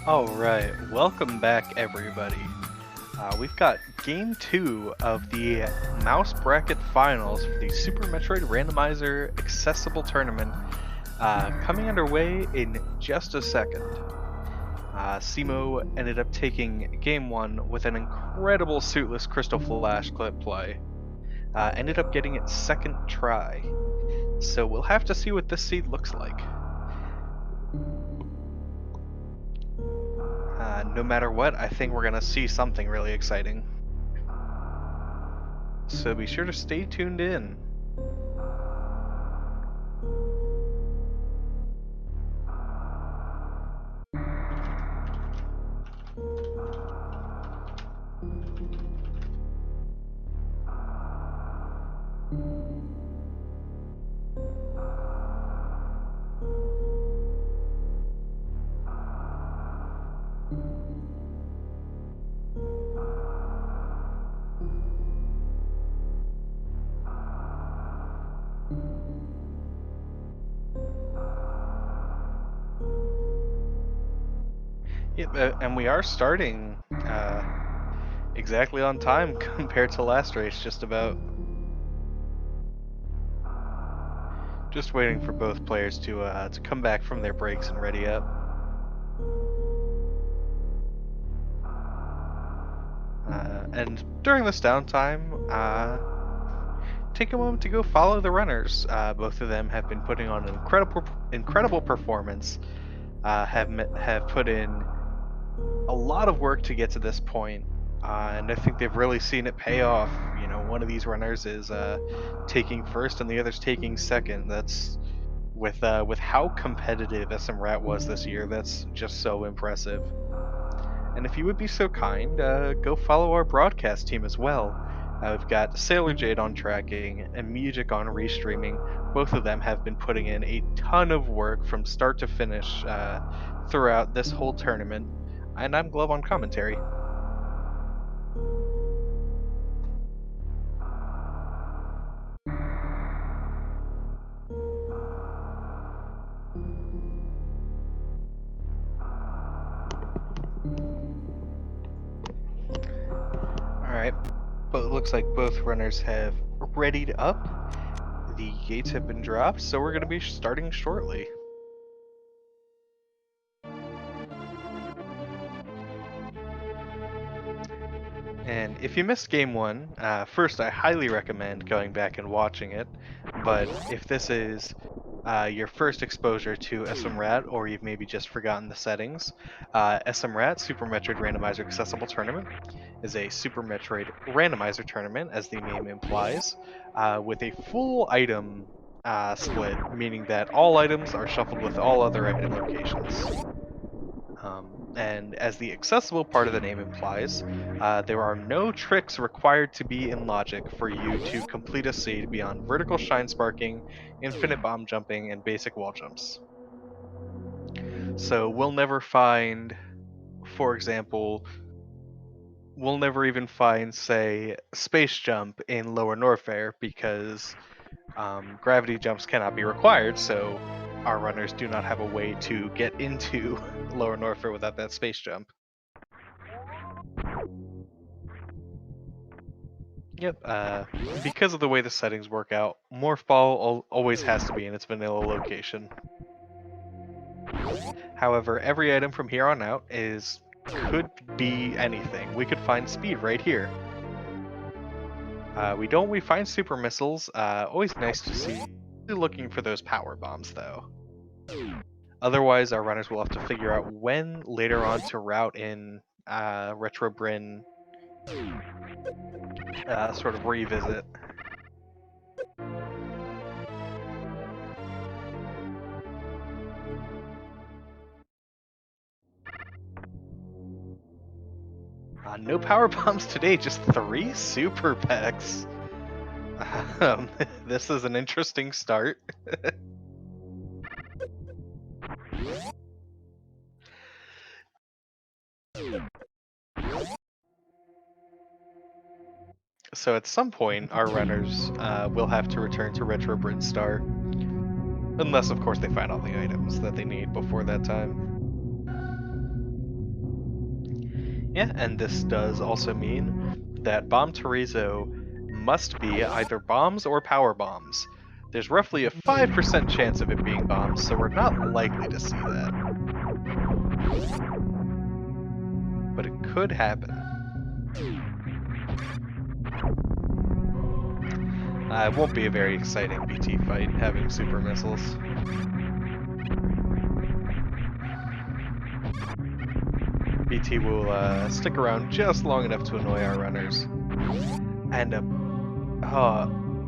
All right, welcome back, everybody. We've got game two of the Mouse Bracket Finals for the Super Metroid Randomizer Accessible Tournament coming underway in just a second. Cemo ended up taking game one with an incredible suitless Crystal Flash clip play. Ended up getting it second try. So we'll have to see what this seed looks like. No matter what, I think we're going to see something really exciting. So be sure to stay tuned in. Yep, and we are starting exactly on time compared to last race, just about. Just waiting for both players to come back from their breaks and ready up. And during this downtime, take a moment to go follow the runners. Both of them have been putting on an incredible performance. Have put in a lot of work to get to this point, and I think they've really seen it pay off. You know, one of these runners is taking first, and the other's taking second. That's with how competitive SMRAT was this year. That's just so impressive. And if you would be so kind, go follow our broadcast team as well. We've got Sailor Jade on tracking and Music on restreaming. Both of them have been putting in a ton of work from start to finish throughout this whole tournament. And I'm Glove on commentary. Alright, but it looks like both runners have readied up. The gates have been dropped, so we're going to be starting shortly. And if you missed game one, first I highly recommend going back and watching it. But if this is your first exposure to SMRAT, or you've maybe just forgotten the settings, SMRAT, Super Metroid Randomizer Accessible Tournament, is a Super Metroid randomizer tournament, as the name implies, with a full item split, meaning that all items are shuffled with all other item locations. And as the accessible part of the name implies, there are no tricks required to be in logic for you to complete a seed beyond vertical shine sparking, infinite bomb jumping, and basic wall jumps. So we'll never find, for example, we'll never even find, say, space jump in Lower Norfair because gravity jumps cannot be required, so our runners do not have a way to get into Lower Norfair without that space jump. Yep, because of the way the settings work out, Morph Ball always has to be in its vanilla location. However, every item from here on out could be anything. We could find speed right here. We find super missiles, always nice to see. Looking for those power bombs though. Otherwise, our runners will have to figure out when later on to route in Retro Bryn sort of revisit. No power bombs today, just 3 super pecks. This is an interesting start. So at some point, our runners will have to return to Retro Bryn Star. Unless, of course, they find all the items that they need before that time. Yeah, and this does also mean that Bomb Torizo must be either bombs or power bombs. There's roughly a 5% chance of it being bombs, so we're not likely to see that. But it could happen. It won't be a very exciting BT fight having super missiles. BT will stick around just long enough to annoy our runners. And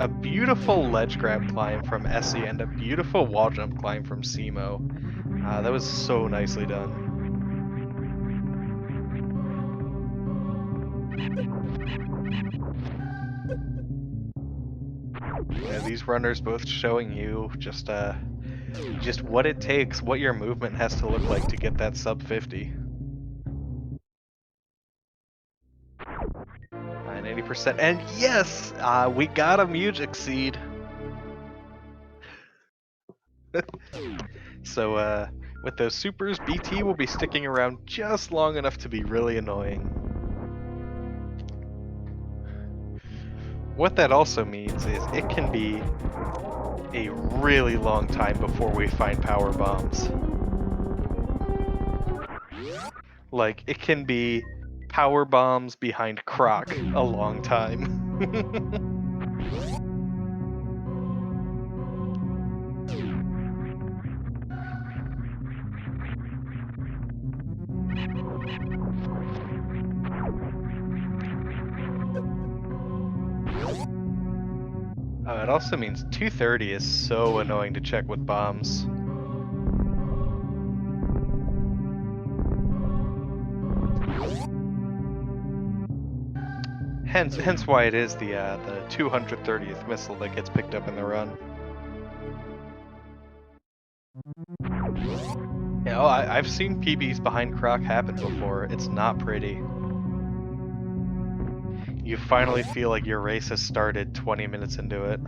a beautiful ledge grab climb from Aessy and a beautiful wall jump climb from cemo. That was so nicely done. Yeah, these runners both showing you just what it takes, what your movement has to look like to get that sub 50. And 80%. And yes, we got a music seed. So with those supers, BT will be sticking around just long enough to be really annoying. What that also means is it can be a really long time before we find power bombs. Like, it can be power bombs behind Croc a long time. It also means 230 is so annoying to check with bombs. Hence why it is the 230th missile that gets picked up in the run. Yeah, I've seen PBs behind Croc happen before. It's not pretty. You finally feel like your race has started 20 minutes into it.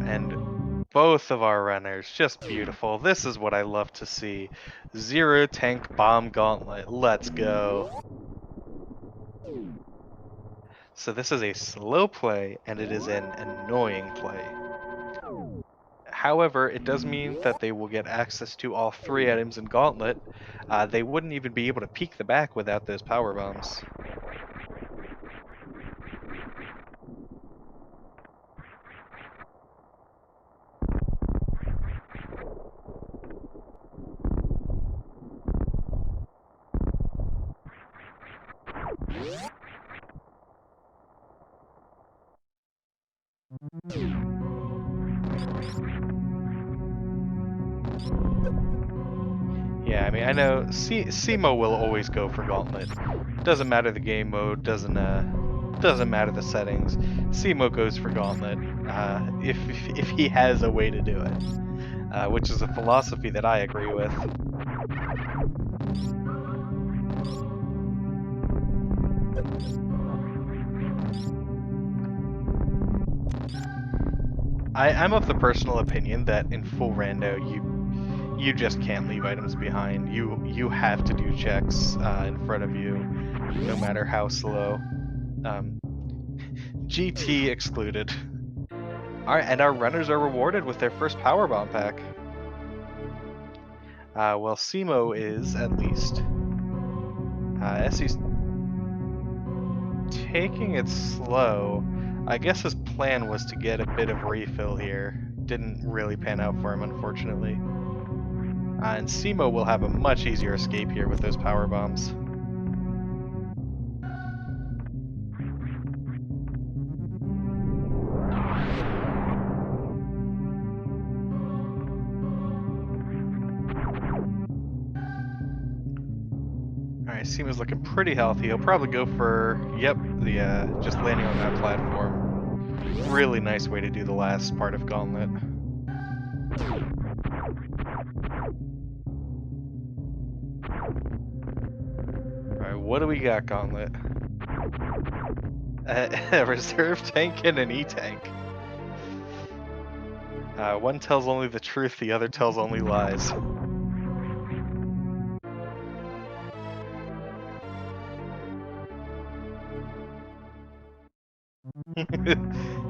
And both of our runners, just beautiful. This is what I love to see. Zero tank bomb gauntlet. Let's go. So this is a slow play, and it is an annoying play. However, it does mean that they will get access to all 3 items in Gauntlet. They wouldn't even be able to peek the back without those power bombs. Yeah, I mean, I know cemo will always go for Gauntlet. Doesn't matter the game mode, doesn't matter the settings. cemo goes for Gauntlet if he has a way to do it, which is a philosophy that I agree with. I'm of the personal opinion that in full rando you just can't leave items behind. You have to do checks in front of you, no matter how slow. GT excluded. Alright, and our runners are rewarded with their first power bomb pack. Well, cemo is at least. Essy's taking it slow. I guess his plan was to get a bit of refill here. Didn't really pan out for him, unfortunately. And cemo will have a much easier escape here with those power bombs. Alright, cemo's looking pretty healthy. He'll probably go for, yep, the just landing on that platform. Really nice way to do the last part of Gauntlet. Alright, what do we got, Gauntlet? A reserve tank and an E-tank. One tells only the truth, the other tells only lies.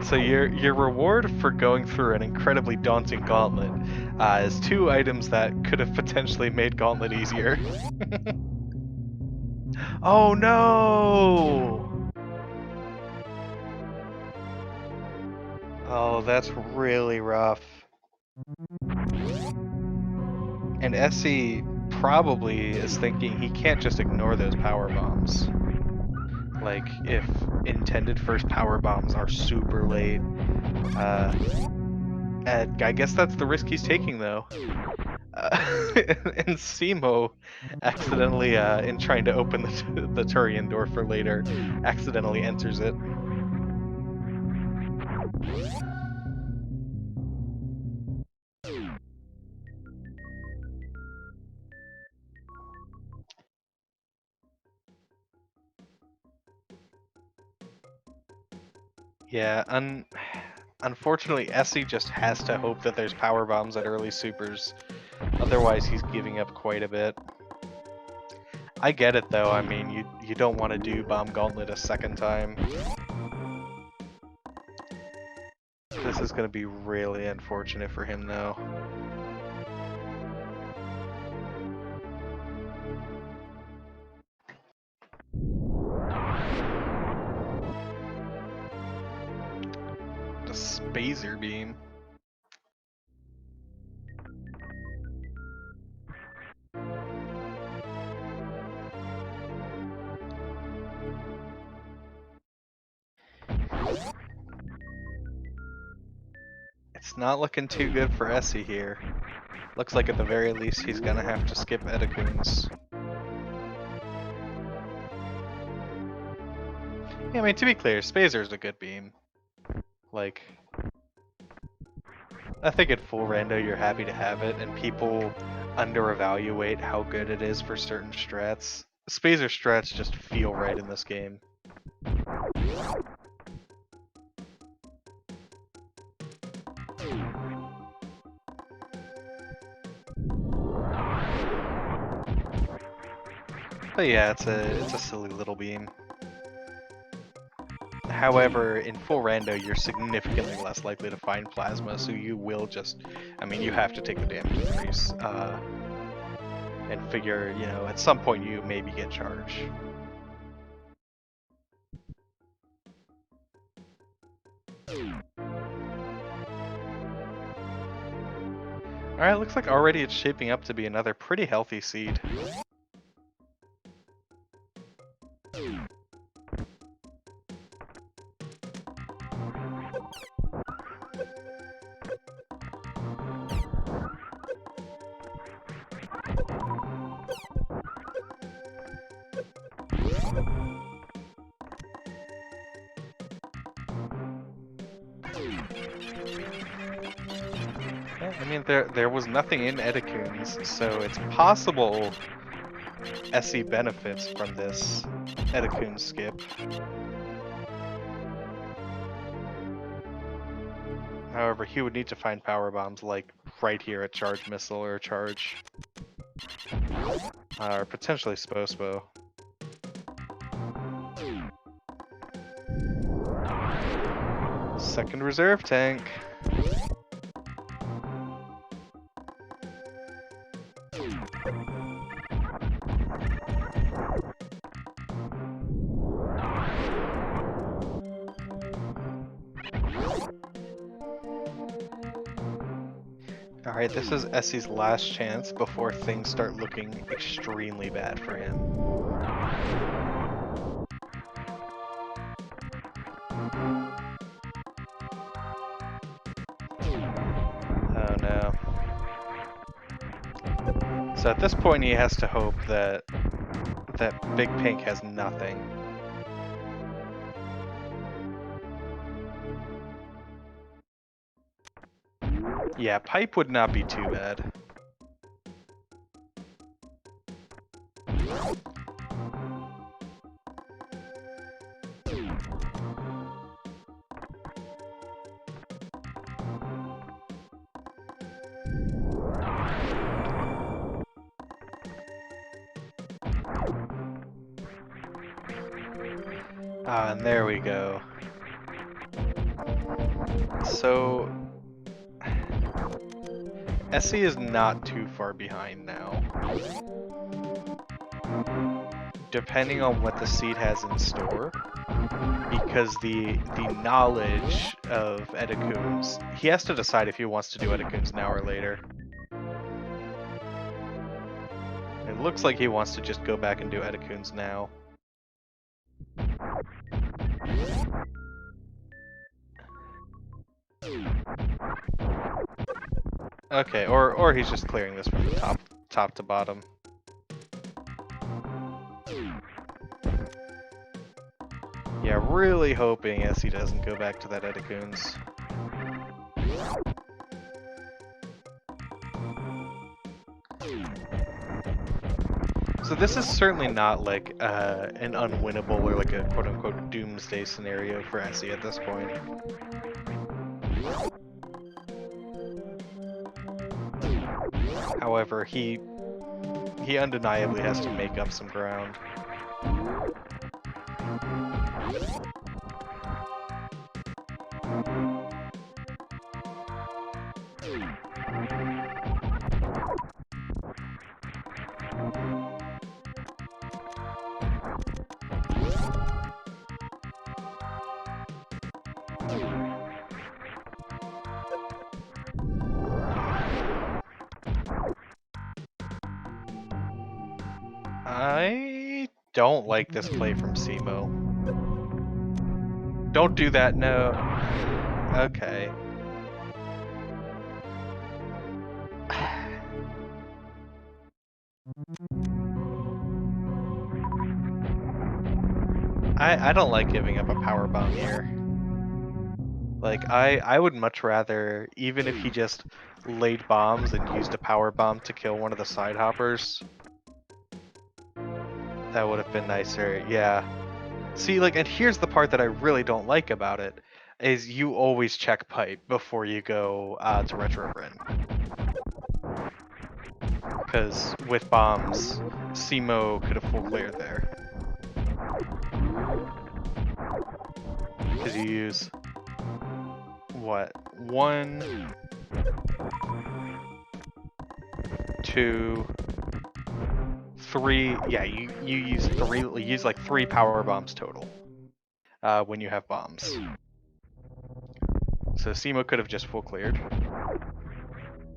So your reward for going through an incredibly daunting gauntlet is 2 items that could have potentially made Gauntlet easier. Oh no! Oh, that's really rough. And Aessy probably is thinking he can't just ignore those power bombs. Like, if intended first power bombs are super late, and I guess that's the risk he's taking, though. And cemo accidentally, in trying to open the Turian door for later, accidentally enters it. Yeah, unfortunately, Aessy just has to hope that there's power bombs at early supers. Otherwise, he's giving up quite a bit. I get it though. I mean, you don't want to do Bomb Gauntlet a second time. This is going to be really unfortunate for him though. The Spazer Beam. It's not looking too good for Aessy here. Looks like at the very least he's gonna have to skip Edekun's. Yeah, I mean, to be clear, Spazer's a good beam. Like, I think at full rando you're happy to have it, and people under-evaluate how good it is for certain strats. Spazer strats just feel right in this game. But yeah, it's a silly little beam. However, in full rando, you're significantly less likely to find plasma, so you will just, I mean, you have to take the damage increase, and figure, you know, at some point you maybe get charge. Alright, looks like already it's shaping up to be another pretty healthy seed. Yeah, I mean, there was nothing in Edekun's, so it's possible Aessy benefits from this Edekun skip. However, he would need to find power bombs like right here at Charge Missile or Charge. Or potentially Spospo. Second reserve tank. Alright, this is Aessy's last chance before things start looking extremely bad for him. Oh no. So at this point he has to hope that Big Pink has nothing. Yeah, pipe would not be too bad. And there we go. So Aessy is not too far behind now. Depending on what the seed has in store, because the knowledge of Edacoons, he has to decide if he wants to do Edacoons now or later. It looks like he wants to just go back and do Edacoons now. Okay, or he's just clearing this from the top to bottom. Yeah, really hoping Aessy doesn't go back to that Edacoons. So this is certainly not like an unwinnable or like a quote-unquote doomsday scenario for Aessy at this point. However, he undeniably has to make up some ground. I don't like this play from cemo. Don't do that, no. Okay. I don't like giving up a power bomb here. Like, I would much rather, even if he just laid bombs and used a power bomb to kill one of the side hoppers. That would have been nicer, yeah. See, like, and here's the part that I really don't like about it, is you always check pipe before you go to Retro Bryn. Because with bombs, cemo could have full cleared there. Because you use, what, 1, 2, 3, yeah, you use like 3 power bombs total when you have bombs. So cemo could have just full cleared.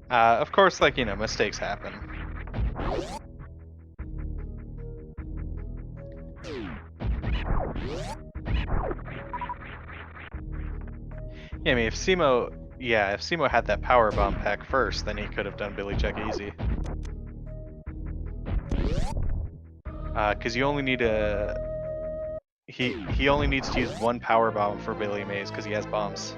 Of course, like, you know, mistakes happen. Yeah, I mean, if cemo had that power bomb pack first, then he could have done Billy Check easy. Because you only need he only needs to use 1 power bomb for Billy Mays because he has bombs.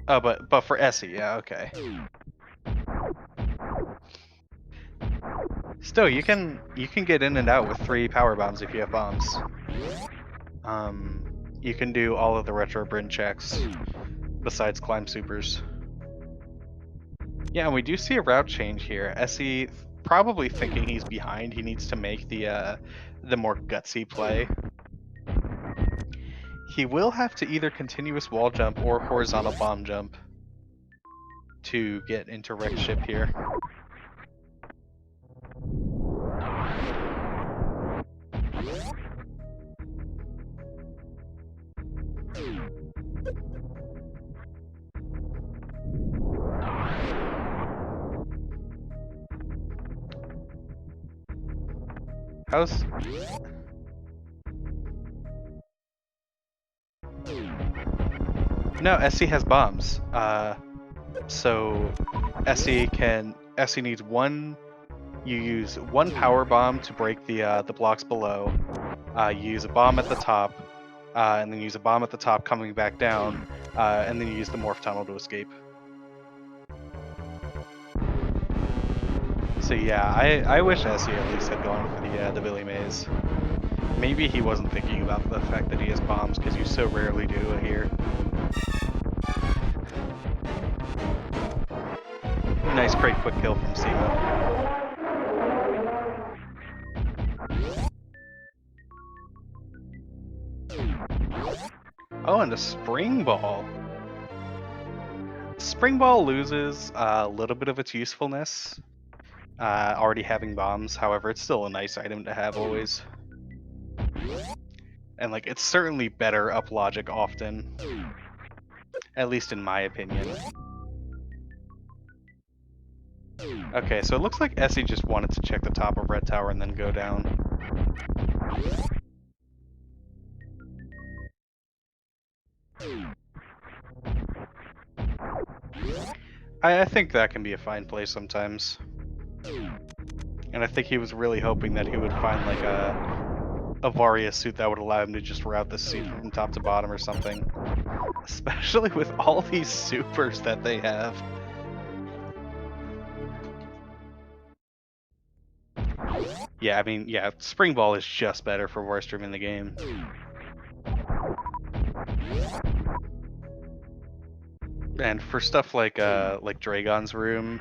Oh, but for Aessy, yeah, okay. Still, you can get in and out with 3 power bombs if you have bombs. You can do all of the Retro Bryn checks besides climb supers. Yeah, and we do see a route change here. Aessy probably thinking he's behind. He needs to make the more gutsy play. He will have to either continuous wall jump or horizontal bomb jump to get into wreck ship here. How's... No, Aessy has bombs. So Aessy needs 1. You use 1 power bomb to break the blocks below. You use a bomb at the top, and then use a bomb at the top coming back down, and then you use the morph tunnel to escape. So yeah, I wish Aessy at least had gone for the Billy Mays. Maybe he wasn't thinking about the fact that he has bombs, because you so rarely do here. Nice crate quick kill from cemo. Oh, and a spring ball. Spring ball loses a little bit of its usefulness, already having bombs. However, it's still a nice item to have always. And like, it's certainly better up logic often. At least in my opinion. Okay, so it looks like Aessy just wanted to check the top of Red Tower and then go down. I think that can be a fine play sometimes. And I think he was really hoping that he would find like a Varia suit that would allow him to just route the suit from top to bottom or something. Especially with all these supers that they have. Yeah, I mean, yeah, Spring Ball is just better for worst room in the game. And for stuff like Dragon's Room,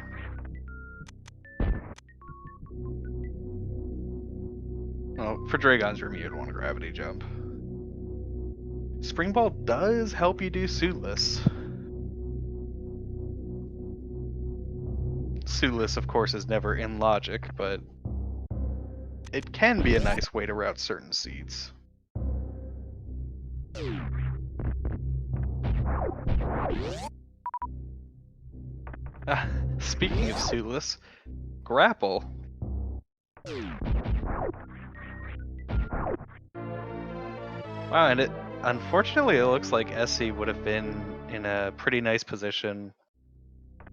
well, for Dragon's Room you'd want a gravity jump. Spring Ball does help you do suitless. Suitless, of course, is never in logic, but it can be a nice way to route certain seeds. Speaking of suitless, grapple. Wow, and unfortunately it looks like Aessy would have been in a pretty nice position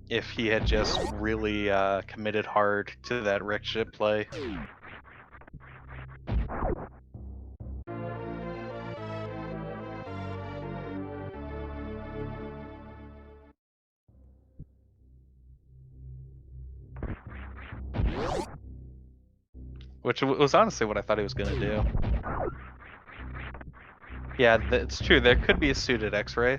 if he had just really committed hard to that wreck ship play. Which was honestly what I thought he was going to do. Yeah, it's true. There could be a suited X-ray.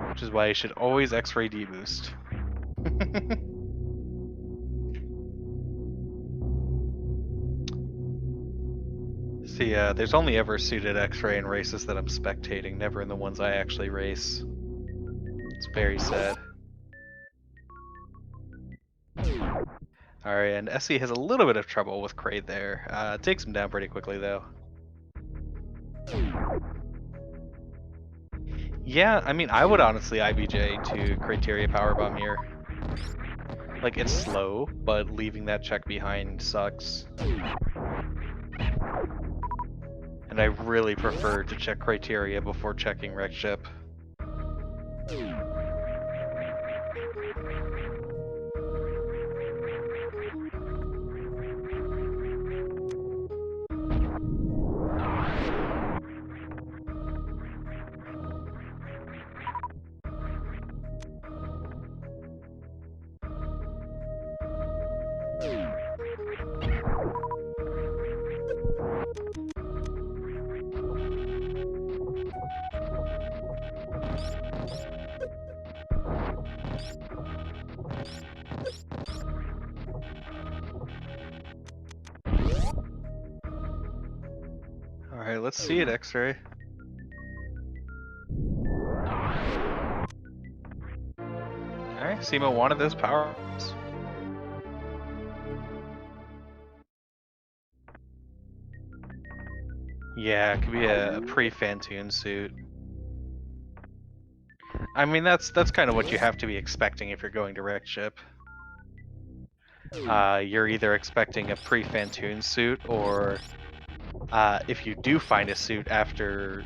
Which is why you should always X-ray deboost. See, there's only ever suited X-ray in races that I'm spectating, never in the ones I actually race. It's very sad. Alright, and Aessy has a little bit of trouble with Kraid there. Takes him down pretty quickly, though. Yeah, I mean, I would honestly IBJ to Criteria Powerbomb here. Like, it's slow, but leaving that check behind sucks. And I really prefer to check Criteria before checking Wreck Ship. Alright, let's see it, X-Ray. Alright, cemo wanted those power-ups. Yeah, it could be a pre-Fantoon suit. I mean, that's kind of what you have to be expecting if you're going to Wreck Ship. You're either expecting a pre-Fantoon suit, or if you do find a suit after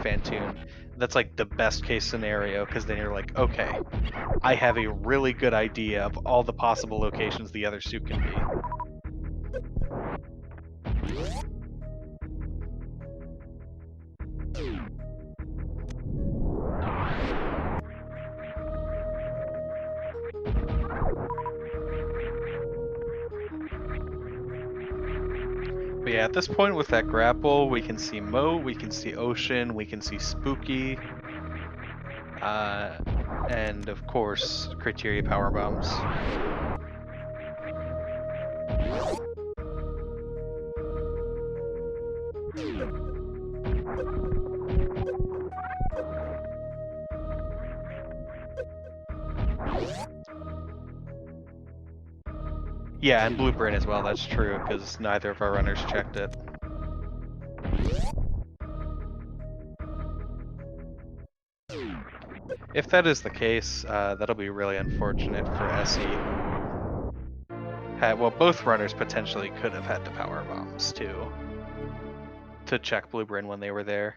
Fantoon, that's like the best case scenario, because then you're like, okay, I have a really good idea of all the possible locations the other suit can be. But yeah, at this point with that grapple, we can see Moat, we can see Ocean, we can see Spooky, and of course, Criteria Power Bombs. Yeah, and Blue Brain as well, that's true, because neither of our runners checked it. If that is the case, that'll be really unfortunate for Aessy, who had, well, both runners potentially could have had the power bombs too, to check Blue Brain when they were there.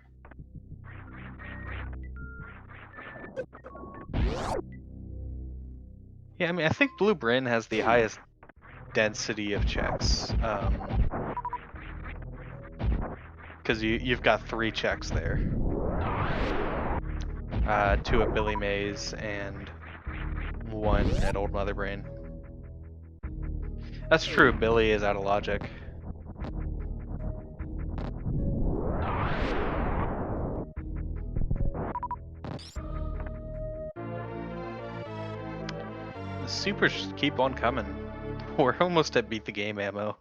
Yeah, I mean, I think Blue Brain has the highest density of checks, because you've got 3 checks there. 2 at Billy Mays and 1 at Old Mother Brain. That's true, Billy is out of logic. The supers just keep on coming. We're almost at beat the game ammo.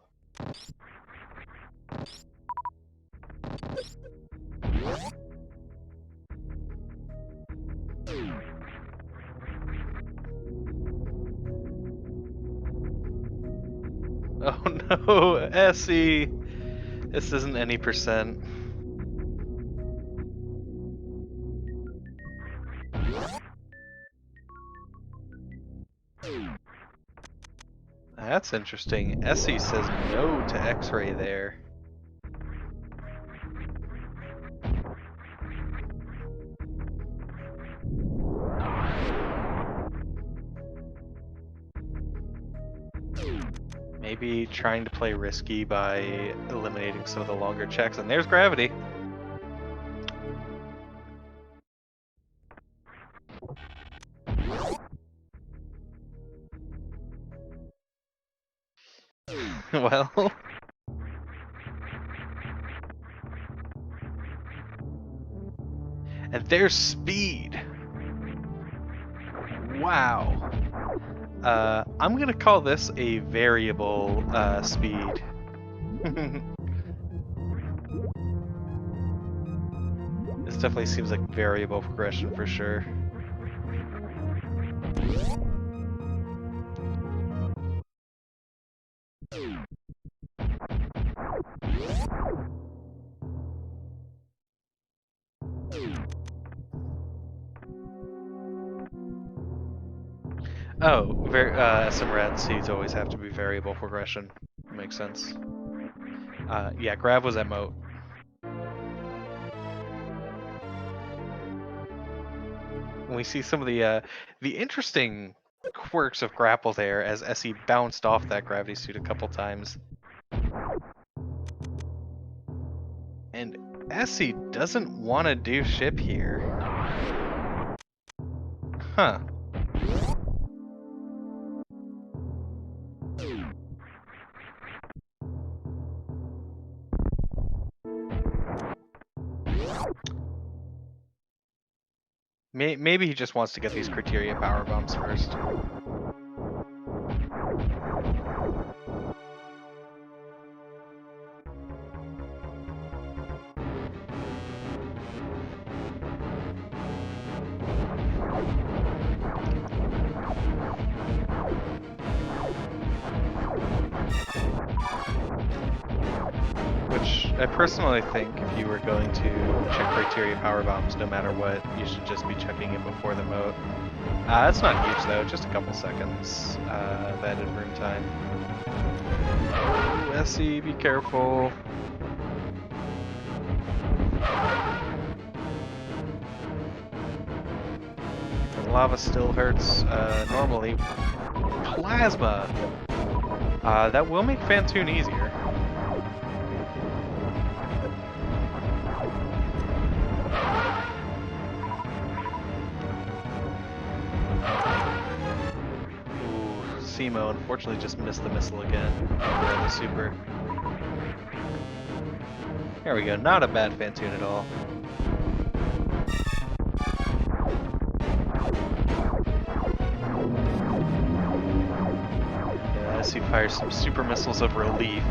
Oh no, Aessy! This isn't any percent. That's interesting. Aessy says no to X-ray there. Maybe trying to play risky by eliminating some of the longer checks, and there's Gravity. Well... And there's Speed! Wow. I'm gonna call this a variable speed. This definitely seems like variable progression for sure. Oh, SMRAT seeds always have to be variable progression. Makes sense. Yeah, Grav was at Moat. And we see some of the interesting quirks of grapple there as Aessy bounced off that gravity suit a couple times. And Aessy doesn't want to do ship here. Huh. Maybe he just wants to get these criteria power bombs first. Which I personally think if you were going to check criteria power bombs, no matter what, you should just be checking it before the moat. It's not huge though, just a couple seconds of added room time. Oh, Aessy, be careful. The lava still hurts normally. Plasma! That will make Fantoon easier. Cemo unfortunately just missed the missile again. The super. There we go, not a bad Fantoon at all. As he fires some super missiles of relief,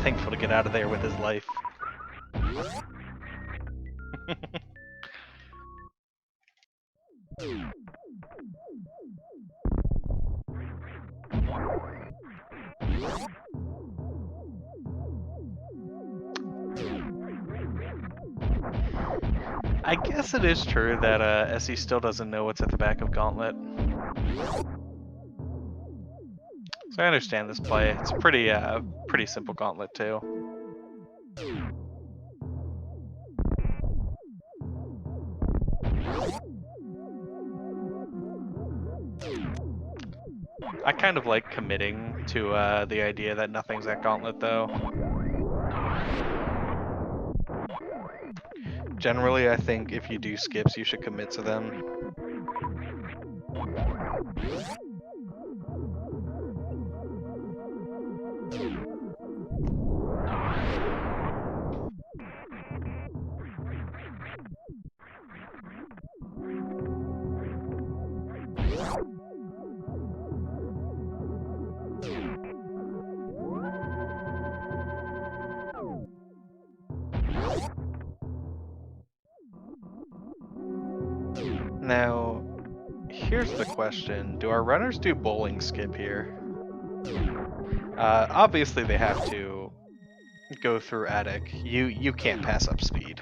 thankful to get out of there with his life. I guess it is true that Aessy still doesn't know what's at the back of Gauntlet. So I understand this play. It's a pretty simple Gauntlet too. I kind of like committing to the idea that nothing's at Gauntlet though. Generally, I think if you do skips, you should commit to them. Now, here's the question. Do our runners do bowling skip here? Obviously they have to go through attic. You can't pass up speed.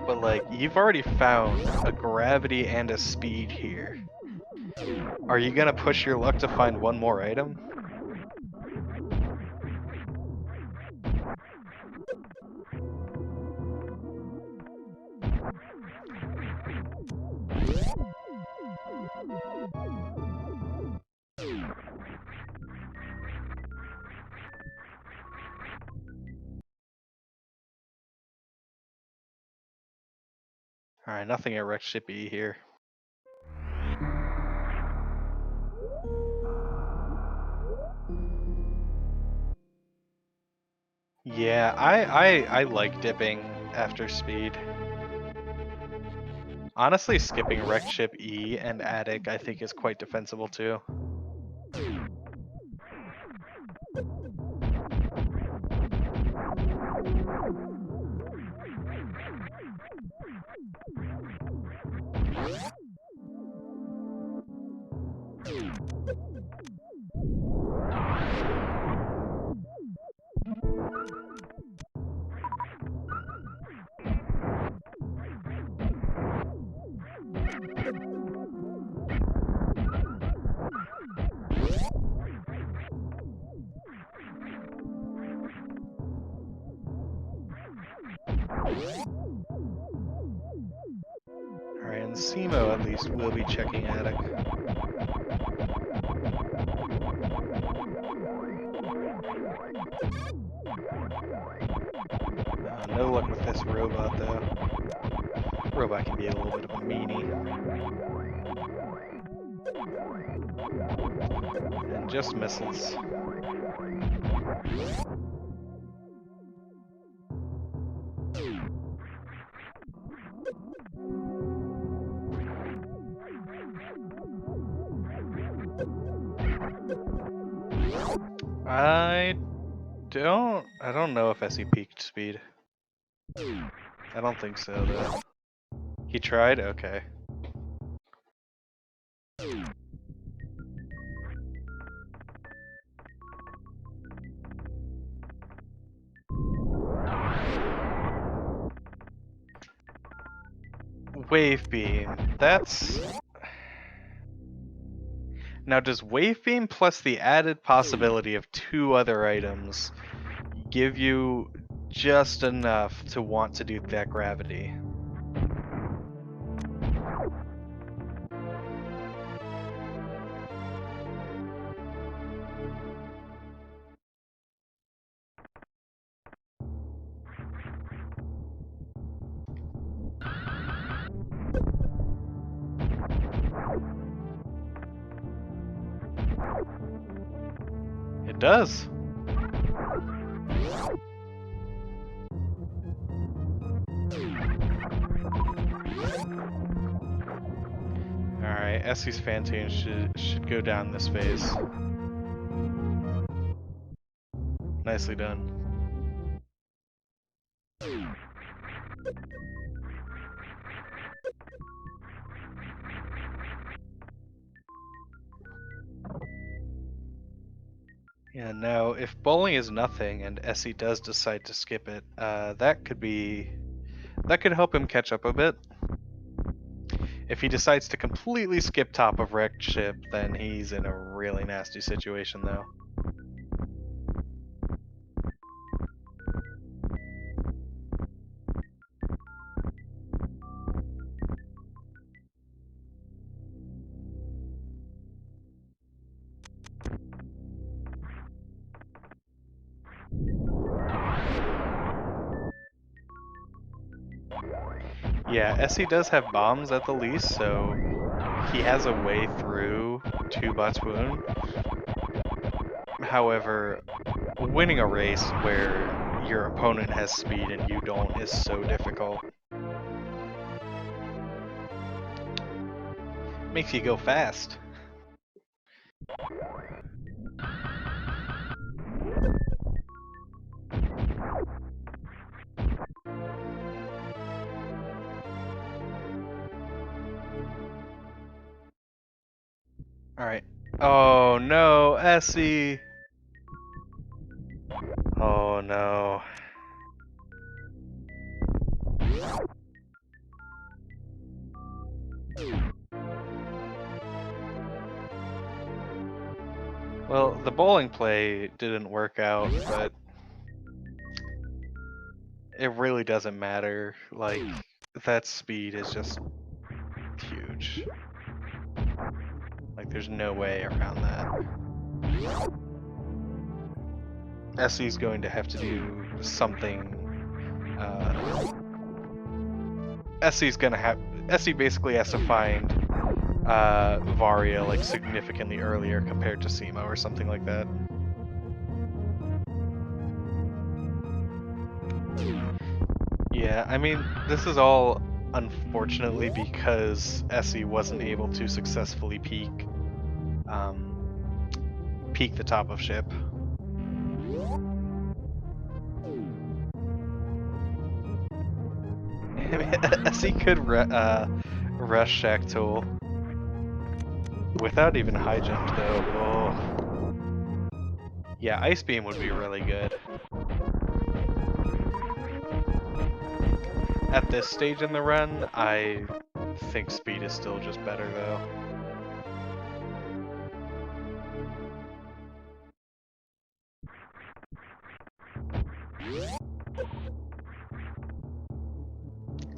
But like, you've already found a gravity and a speed here. Are you gonna push your luck to find one more item? Alright, nothing at Wreck Ship E here. Yeah, I like dipping after speed. Honestly, skipping Wreck Ship E and attic I think is quite defensible too. Alright, and cemo at least will be checking attic. No luck with this robot though. Robot can be a little bit of a meanie. And just misses. I don't know if Aessy peaked speed. I don't think so though. He tried? Okay. Wave beam. That's... Now does wave beam plus the added possibility of 2 other items give you just enough to want to do that gravity? It does. Alright, Essie's Fantoon should go down this phase. Nicely done. Yeah, now if bowling is nothing and Essie does decide to skip it, that could help him catch up a bit. If he decides to completely skip top of wrecked ship, then he's in a really nasty situation though. Yeah, Essie does have bombs at the least, so he has a way through to Botswoon. However, winning a race where your opponent has speed and you don't is so difficult. Makes you go fast. Alright. Oh no, Essie! Oh no. Well, the bowling play didn't work out, but it really doesn't matter. Like, that speed is just huge. Like, there's no way around that. Essie's going to have to do something. Essie basically has to find Varia like significantly earlier compared to cemo or something like that. Yeah, I mean, this is all unfortunately because Essie wasn't able to successfully peak the top of ship. Essie could rush Shack Tool without even high jump though. Oh. Yeah, Ice Beam would be really good. At this stage in the run, I think speed is still just better though.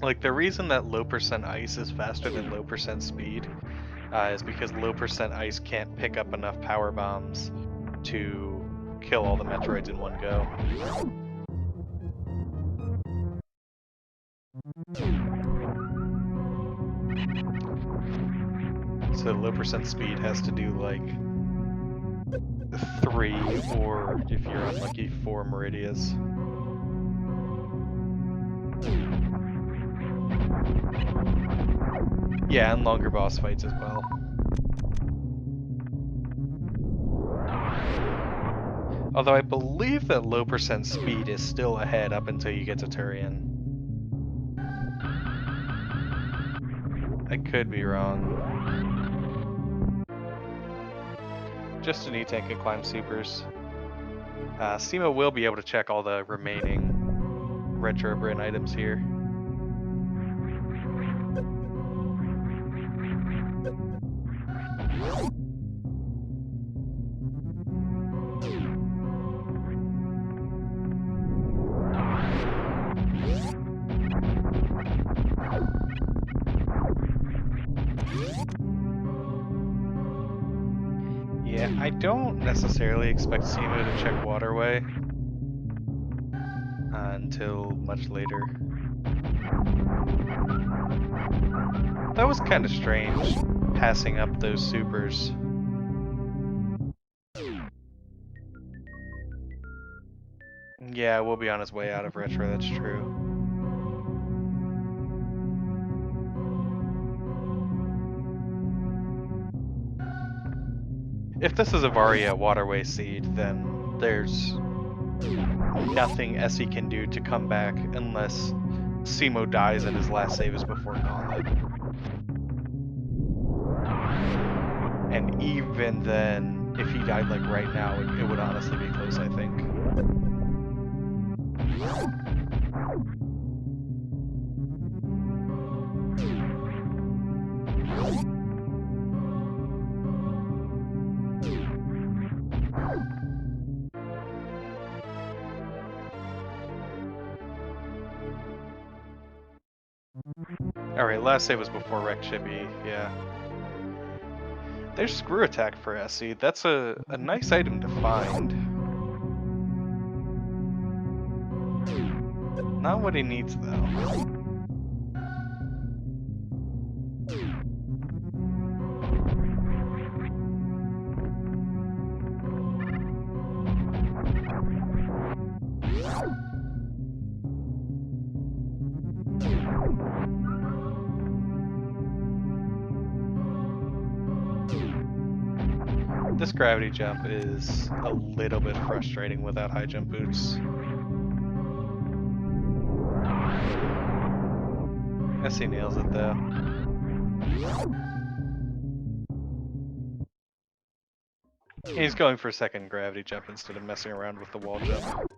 Like, the reason that low percent ice is faster than low percent speed is because low percent ice can't pick up enough power bombs to kill all the Metroids in one go. So low percent speed has to do like 3 or, if you're unlucky, 4 Meridias. Yeah, and longer boss fights as well. Although I believe that low percent speed is still ahead up until you get to Turian. I could be wrong. Just an E-Tank can climb supers. Cemo will be able to check all the remaining Retro Brin items here. Yeah, I don't necessarily expect Cemo to check Waterway until much later. That was kind of strange, passing up those supers. Yeah, we'll be on his way out of Retro, that's true. if this is a Varia waterway seed, then there's nothing Aessy can do to come back unless Cemo dies and his last save is before Gauntlet. And even then, if he died like right now, it would honestly be close, I think. Alright, last save was before Wreck Chippy, yeah. There's Screw Attack for Aessy. That's a nice item to find. Not what he needs, though. This gravity jump is a little bit frustrating without high jump boots. Aessy nails it though. He's going for second gravity jump instead of messing around with the wall jump.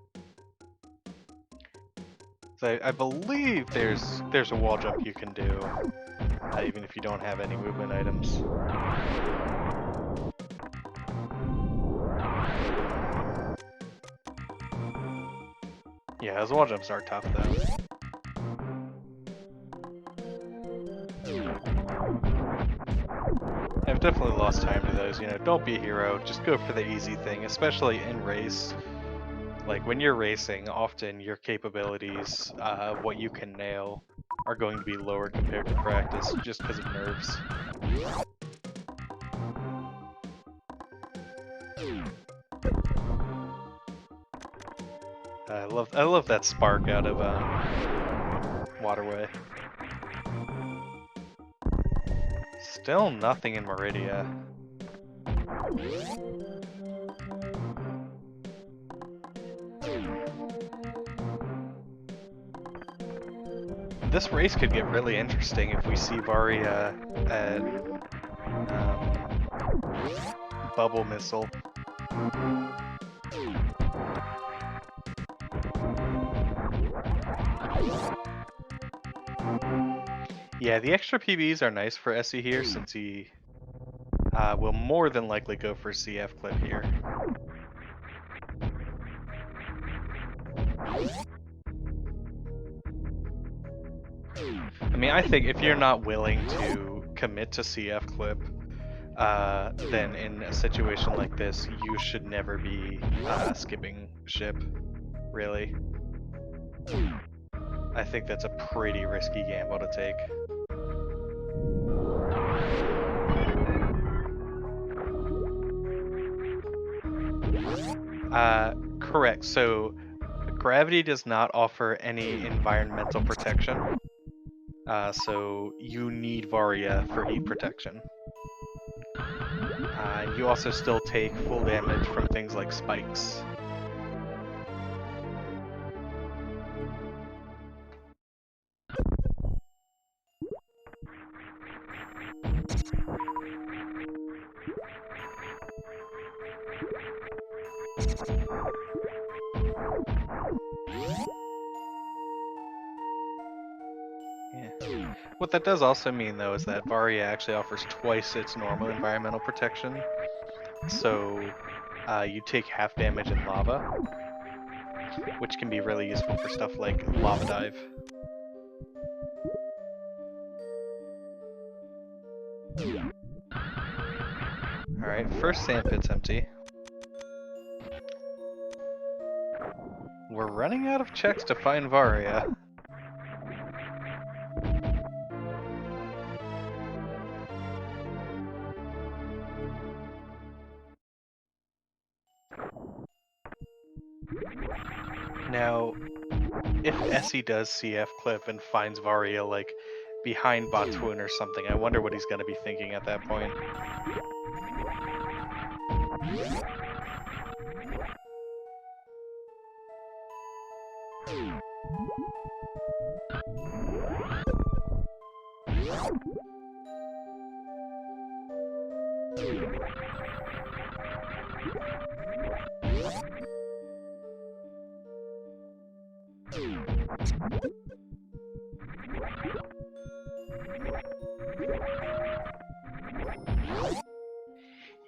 So I believe there's a wall jump you can do, even if you don't have any movement items. Yeah, those wall jumps are tough though. I've definitely lost time to those, you know, don't be a hero, just go for the easy thing, especially in race. Like, when you're racing, often your capabilities, what you can nail, are going to be lower compared to practice, just because of nerves. I love that spark out of Waterway. Still nothing in Meridia. This race could get really interesting if we see Varia at Bubble Missile. Yeah, the extra PBs are nice for Aessy here since he will more than likely go for CF clip here. I mean, I think if you're not willing to commit to CF clip, then in a situation like this, you should never be skipping ship, really. I think that's a pretty risky gamble to take. Correct. So gravity does not offer any environmental protection. So you need Varia for heat protection. You also still take full damage from things like spikes. Yeah. What that does also mean, though, is that Varia actually offers twice its normal environmental protection. So you take half damage in lava, which can be really useful for stuff like Lava Dive. Alright, first sandpit's empty. We're running out of checks to find Varia. Now, if Aessy does CF clip and finds Varia, like, behind Botwoon or something, I wonder what he's going to be thinking at that point.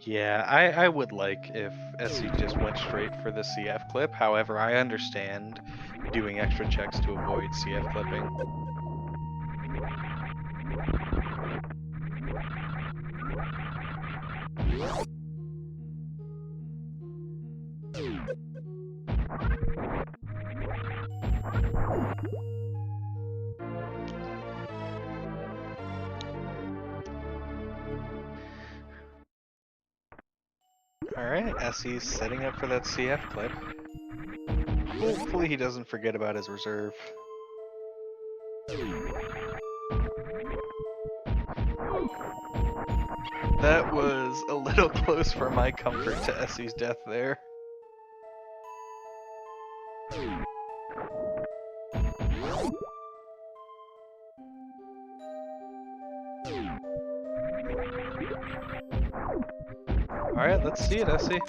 Yeah, I would like if Aessy just went straight for the CF clip. However, I understand doing extra checks to avoid CF clipping. Alright, Essy's setting up for that CF clip. Hopefully he doesn't forget about his reserve. That was a little close for my comfort to Essy's death there. Alright, let's see it, Aessy.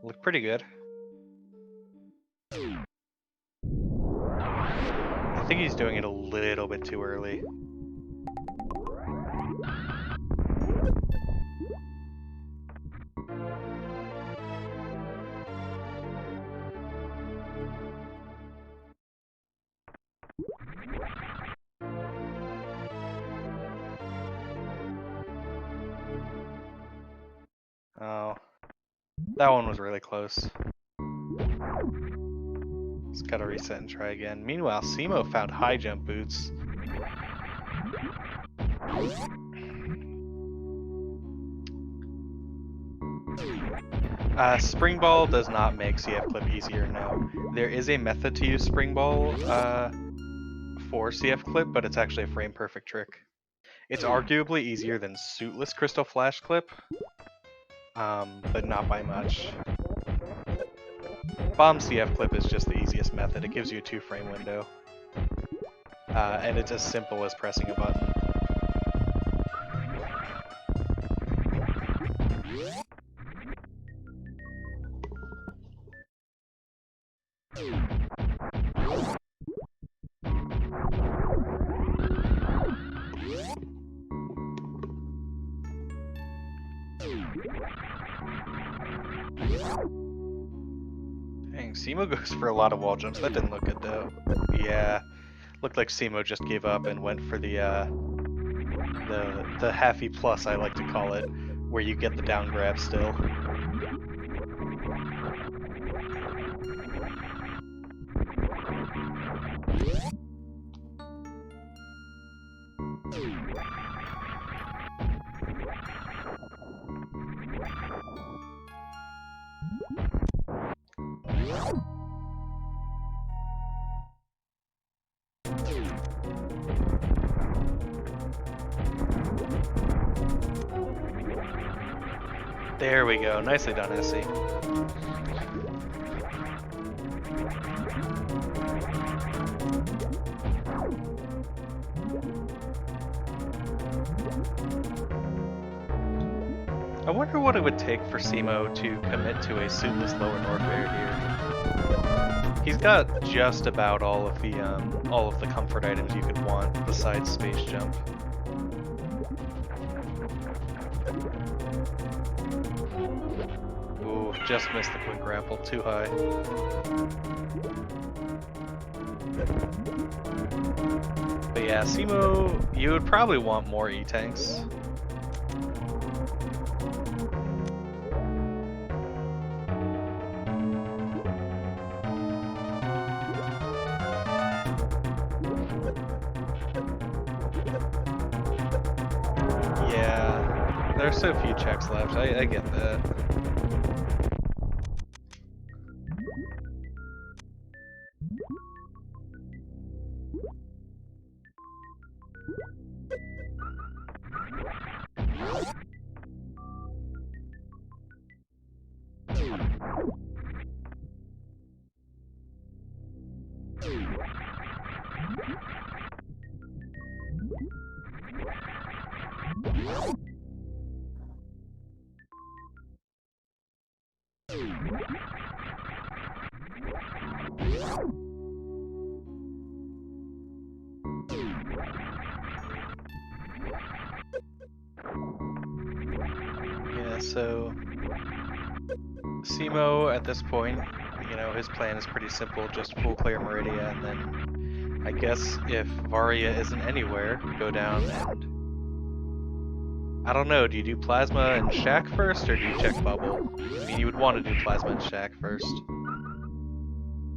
Look pretty good. I think he's doing it a little bit too early. Oh, that one was really close. Just gotta reset and try again. Meanwhile, Cemo found high jump boots. Spring ball does not make CF clip easier, no. There is a method to use spring ball for CF clip, but it's actually a frame perfect trick. It's arguably easier than suitless crystal flash clip, but not by much. Bomb CF clip is just the easiest method. It gives you a 2-frame window. And it's as simple as pressing a button. Dang, Cemo goes for a lot of wall jumps. That didn't look good though. Yeah, looked like Cemo just gave up and went for the halfy plus, I like to call it, where you get the down grab still. There we go. Nicely done, Aessy. I wonder what it would take for Cemo to commit to a suitless lower north air here. He's got just about all of the comfort items you could want besides space jump. Ooh, just missed the quick grapple, too high. But yeah, Cemo, you would probably want more E-tanks. Yeah, there's so few checks left, I get that. so cemo at this point, his plan is pretty simple, just full clear Meridia, and then I guess if Varia isn't anywhere, go down and... I don't know, do you do Plasma and Shack first, or do you check Bubble? I mean, you would want to do Plasma and Shack first.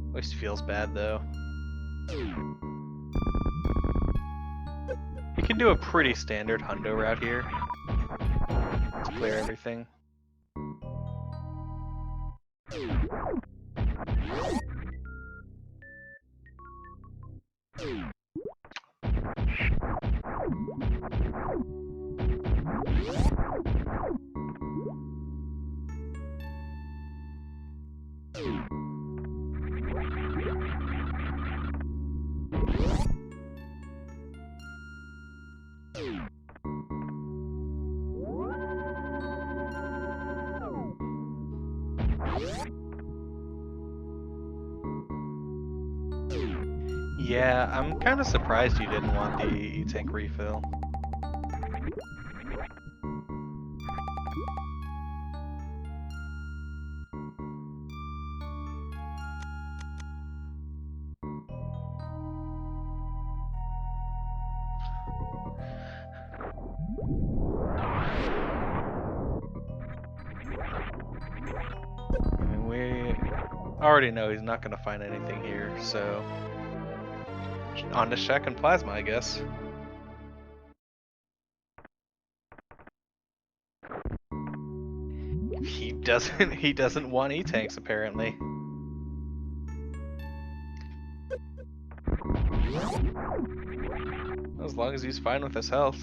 At least feels bad, though. You can do a pretty standard Hundo route here to clear everything. Yeah, I'm kind of surprised you didn't want the E-Tank refill. I mean, we already know he's not going to find anything here, so... on to Shack and Plasma, I guess. He doesn't want E-Tanks, apparently. As long as he's fine with his health.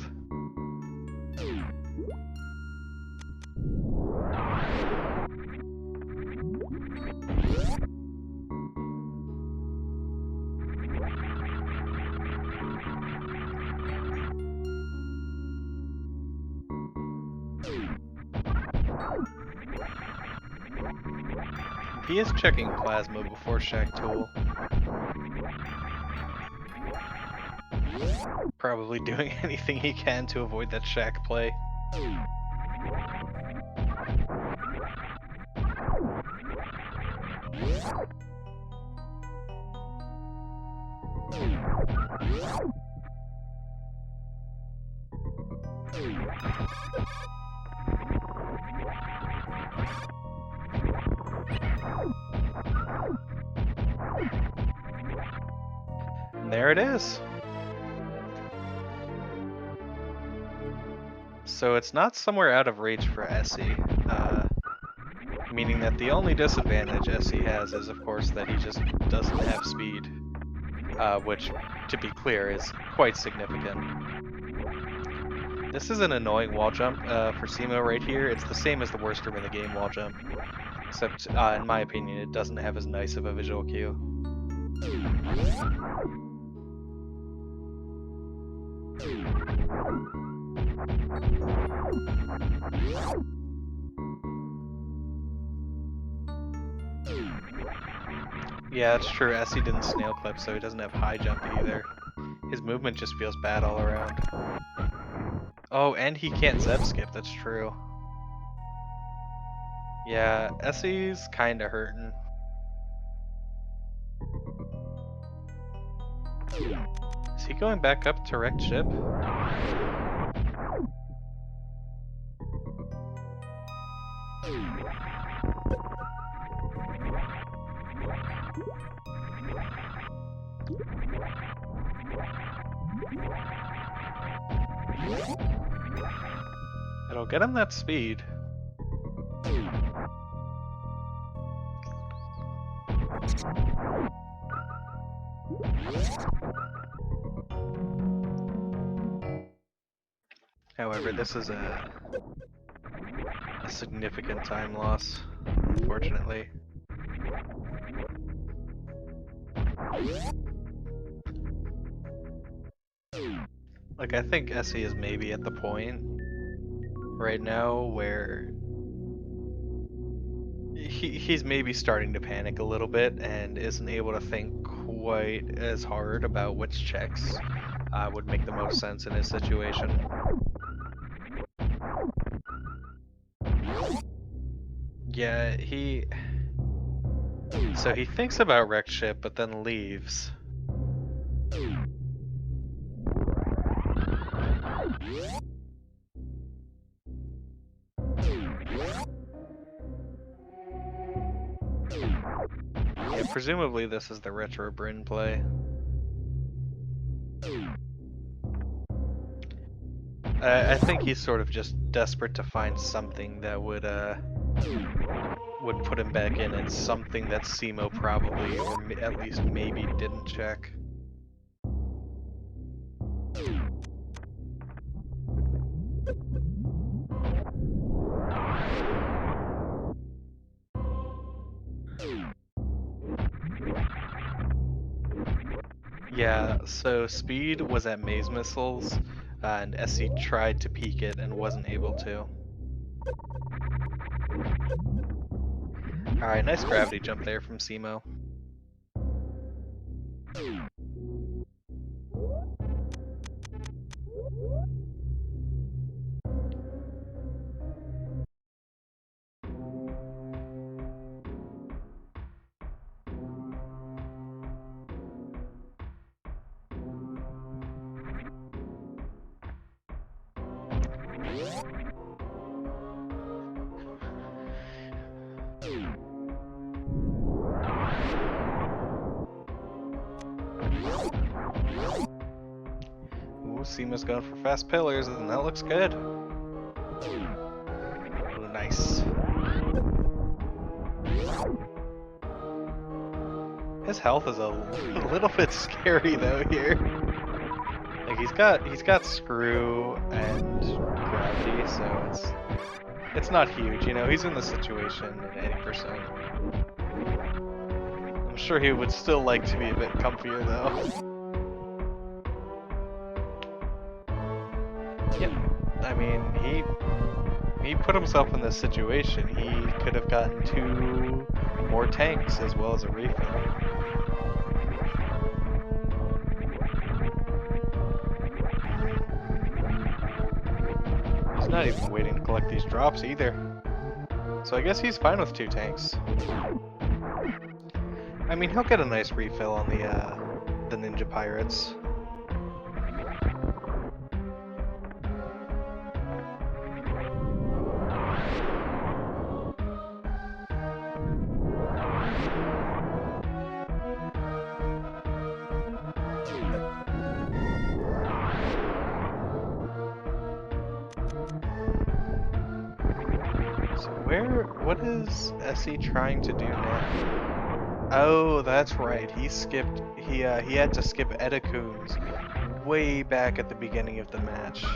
He is checking Plasma before Shack Tool. Probably doing anything he can to avoid that Shack play. And there it is. So it's not somewhere out of reach for Aessy, meaning that the only disadvantage Aessy has is, of course, that he just doesn't have speed, which, to be clear, is quite significant. This is an annoying wall jump for cemo right here. It's the same as the worst room in the game wall jump, except, in my opinion, it doesn't have as nice of a visual cue. Yeah, that's true. Aessy didn't snail clip, so he doesn't have high jump either. His movement just feels bad all around. Oh, and he can't Zeb skip, that's true. Yeah, Aessy's kinda hurting. Is he going back up to wrecked ship? It'll get him that speed. However, this is a significant time loss, unfortunately. Like, I think Aessy is maybe at the point right now where he's maybe starting to panic a little bit and isn't able to think quite as hard about which checks would make the most sense in his situation. Yeah, so he thinks about wrecked ship, but then leaves. Yeah, presumably this is the retro Bryn play. I think he's sort of just desperate to find something that would put him back in, and something that cemo probably, or at least maybe, didn't check. Yeah, so speed was at maze missiles, and Aessy tried to peek it and wasn't able to. Alright, nice gravity jump there from cemo. Ooh, cemo's going for fast pillars, and that looks good. Ooh, nice. His health is a little bit scary though here. Like he's got screw and gravity, so it's not huge, you know, he's in the situation at 80%. I'm sure he would still like to be a bit comfier though. Yep. I mean, he put himself in this situation. He could have gotten 2 more tanks as well as a refill. He's not even waiting to collect these drops either. So I guess he's fine with 2 tanks. I mean, he'll get a nice refill on the ninja pirates. What is Aessy trying to do now? Oh, that's right. He had to skip Edakun's way back at the beginning of the match.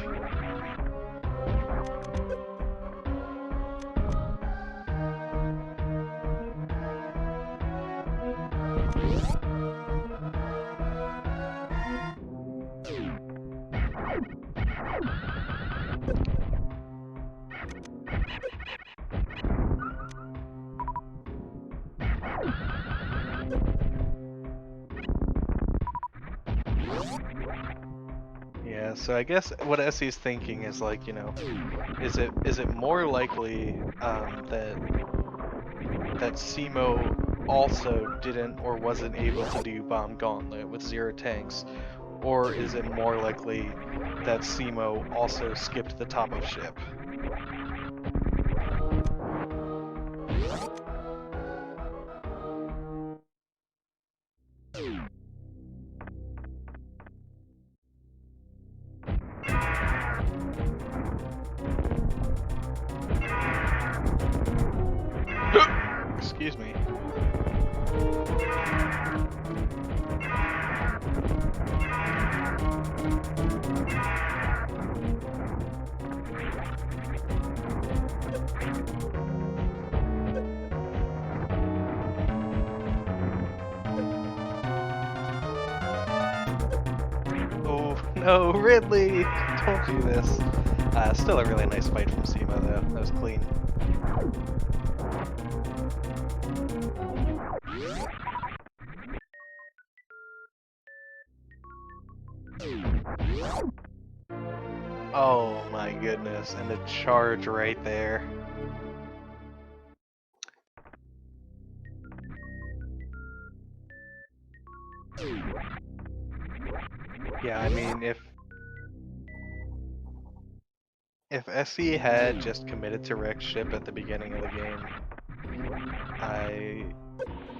Yeah, so I guess what Essy's thinking is like, you know, is it more likely that cemo also didn't or wasn't able to do Bomb Gauntlet with 0 tanks, or is it more likely that cemo also skipped the top of ship? Excuse me. Oh no, Ridley! Don't do this. Still a really nice fight from cemo though. That was clean. Oh my goodness, and a charge right there. Yeah, I mean, if Aessy had just committed to wreck ship at the beginning of the game, I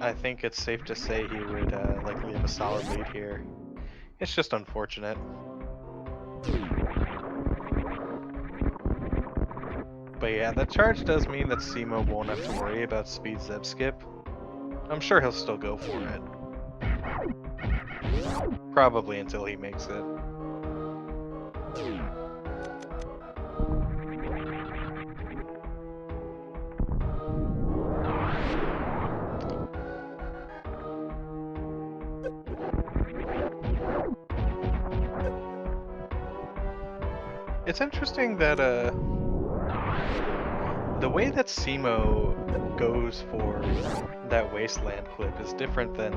I think it's safe to say he would likely have a solid lead here. It's just unfortunate. But yeah, the charge does mean that cemo won't have to worry about speed zip skip. I'm sure he'll still go for it. Probably until he makes it. It's interesting that the way that cemo goes for that wasteland clip is different than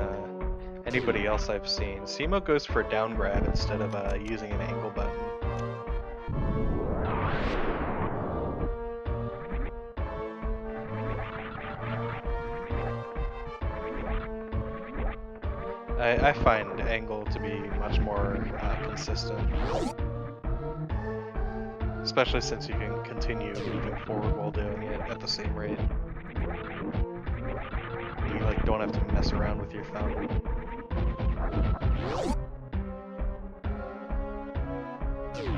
anybody else I've seen. Cemo goes for down grab instead of using an angle button. I find angle to be much more consistent, especially since you can continue moving forward while doing it at the same rate. You like don't have to mess around with your thumb.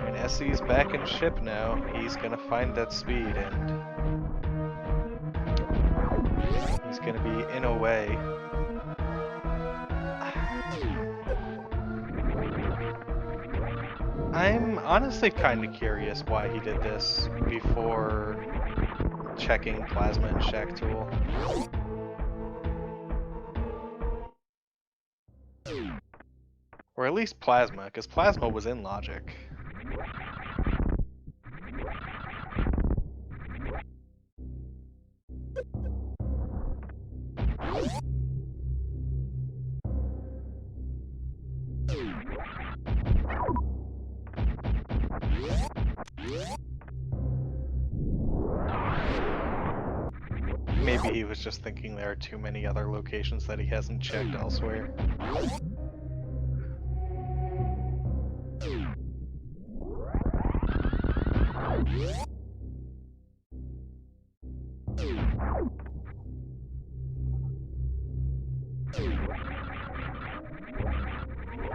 And Aessy's back in ship now. He's gonna find that speed and he's gonna be in a way. I'm honestly kind of curious why he did this before checking Plasma and Shack Tool. Or at least Plasma, because Plasma was in Logic. Maybe he was just thinking there are too many other locations that he hasn't checked elsewhere.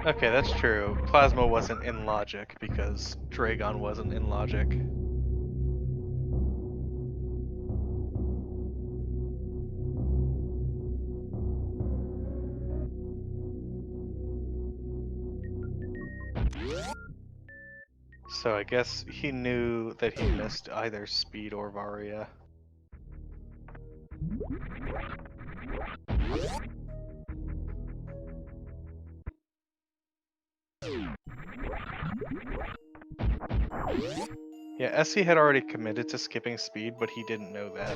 Okay, that's true. Plasma wasn't in Logic because Dragon wasn't in Logic. So I guess he knew that he missed either Speed or Varia. Yeah, Aessy had already committed to skipping Speed, but he didn't know that.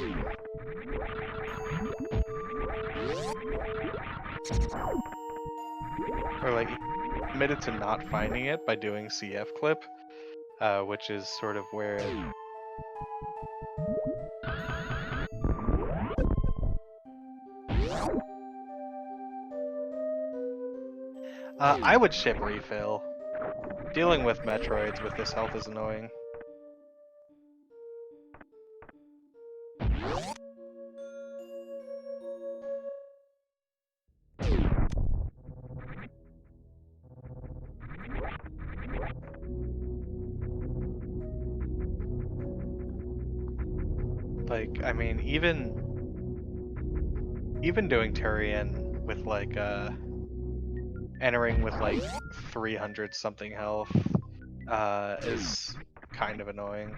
Or like, he committed to not finding it by doing CF clip, which is sort of where I would ship refill. Dealing with Metroids with this health is annoying. Like, I mean, even doing Turian with like entering with like 300 something health is kind of annoying.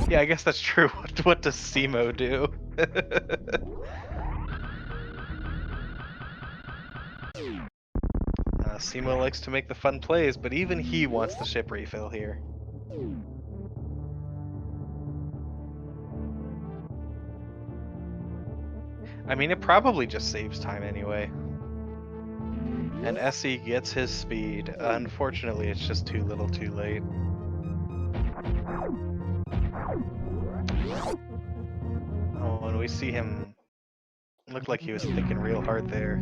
Yeah, I guess that's true. What does cemo do? cemo likes to make the fun plays, but even he wants the ship refill here. I mean, it probably just saves time anyway. And Aessy gets his speed. Unfortunately, it's just too little too late. Oh, and we see him look like he was thinking real hard there.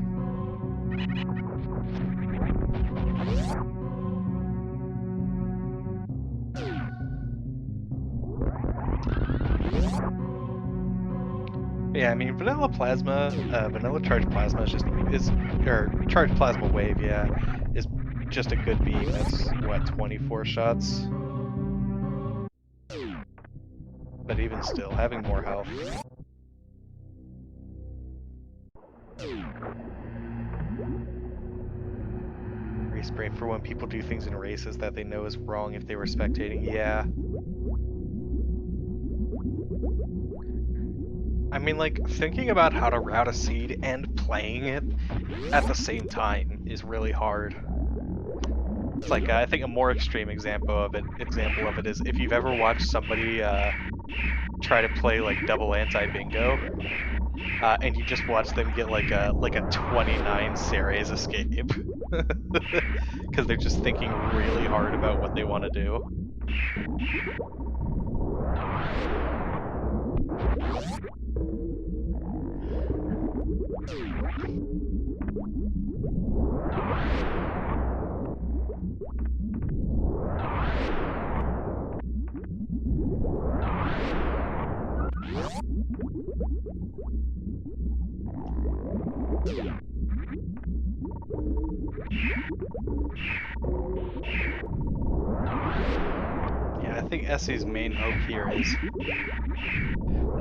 Yeah, I mean, vanilla plasma, vanilla charged plasma or charged plasma wave, yeah, is just a good beam. That's what, 24 shots? But even still, having more health. Respray for when people do things in races that they know is wrong if they were spectating, yeah. I mean, like, thinking about how to route a seed and playing it at the same time is really hard. It's like, I think a more extreme example of it is if you've ever watched somebody try to play like double anti-bingo, and you just watch them get like a 29 series escape, because they're just thinking really hard about what they want to do. Yeah, I think Aessy's main hope here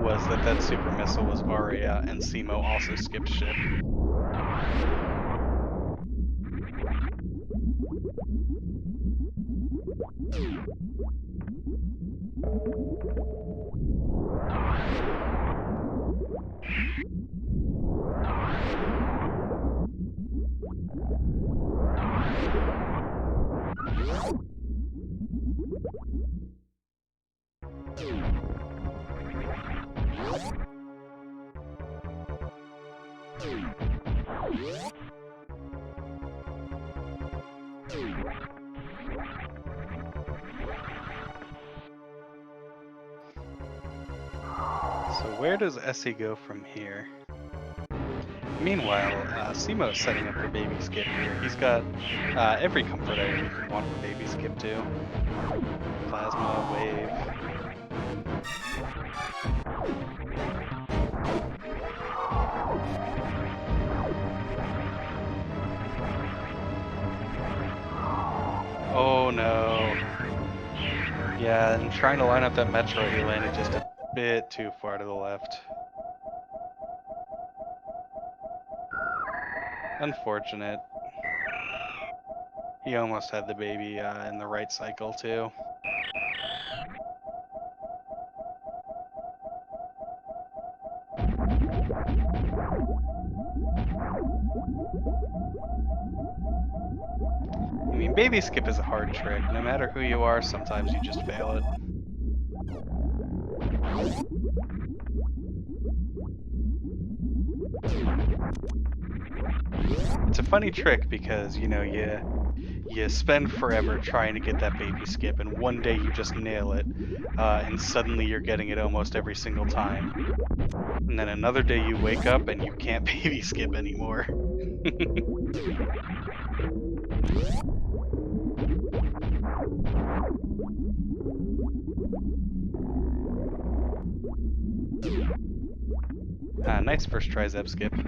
was that super missile was Aria and Cemo also skipped ship. So where does Aessy go from here? Meanwhile, Cemo's setting up for baby skip here. He's got every comfort item you can want for baby skip too. Plasma, wave. Oh no. Yeah, and trying to line up that Metro, he landed just a bit too far to the left. Unfortunate. He almost had the baby in the right cycle too. I mean, baby skip is a hard trick. No matter who you are, sometimes you just fail it. It's a funny trick because, you know, you spend forever trying to get that baby skip, and one day you just nail it, and suddenly you're getting it almost every single time. And then another day you wake up and you can't baby skip anymore. Nice first try Zeb skip. And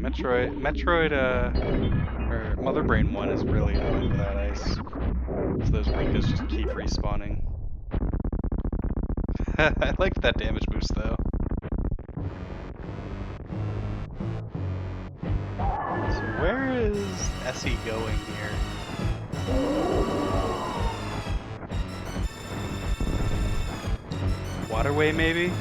Metroid, or Mother Brain 1 is really annoying for that ice. So those Rinkas just keep respawning. I like that damage boost though. So where is Aessy going here? Waterway maybe?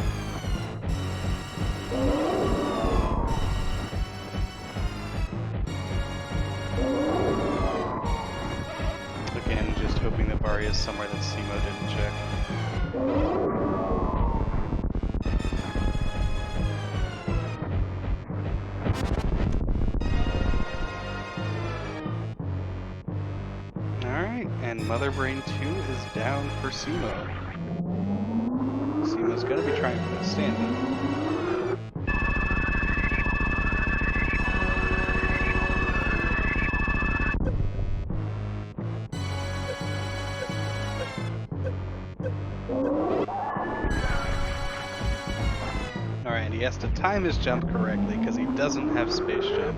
Again, just hoping that Varia is somewhere that Cemo didn't check. Alright, and Mother Brain 2 is down for Cemo. Cemo's gonna be trying for that stand-up. Alright, and he has to time his jump correctly because he doesn't have space jump.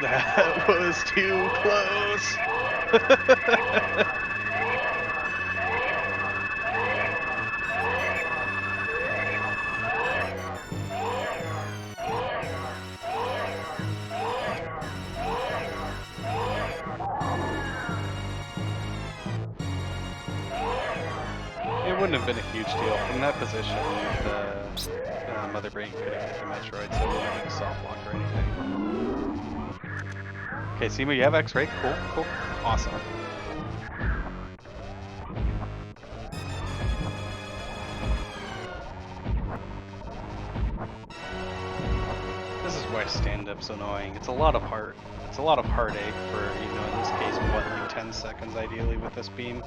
That was too close! It wouldn't have been a huge deal. From that position, the Mother Brain could have hit the Metroid, so it wouldn't have been a soft block or anything. Okay, Simo, you have X-Ray. Cool, cool. Awesome. This is why stand-up's annoying. It's a lot of heart. It's a lot of heartache for, in this case, what, like 10 seconds ideally with this beam.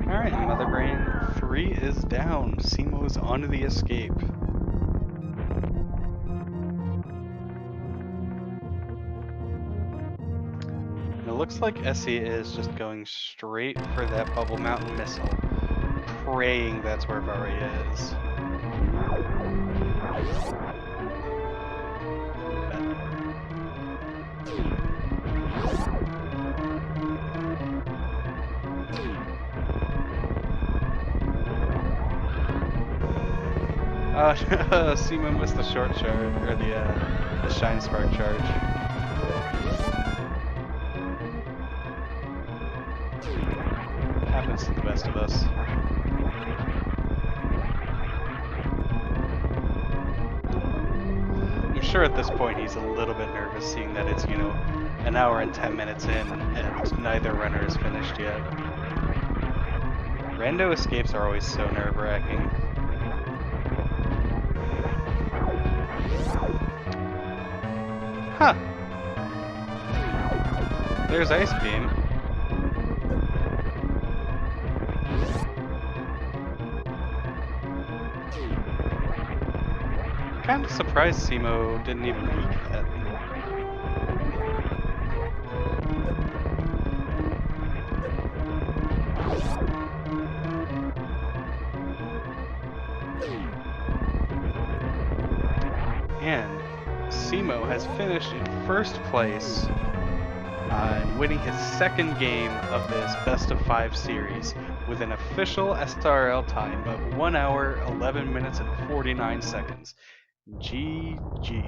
Alright, Mother Brain 3 is down. Cemo's onto the escape. And it looks like Aessy is just going straight for that Bubble Mountain missile, praying that's where Varia is. Cemo missed the short charge, or the Shine Spark charge. Happens to the best of us. I'm sure at this point he's a little bit nervous, seeing that it's, an hour and 10 minutes in, and neither runner is finished yet. Rando escapes are always so nerve-wracking. Huh. There's Ice Beam. Kind of surprised Cemo didn't even peek that. And Cemo has finished in first place, winning his second game of this best of 5 series with an official SRL time of 1 hour, 11 minutes, and 49 seconds. GG.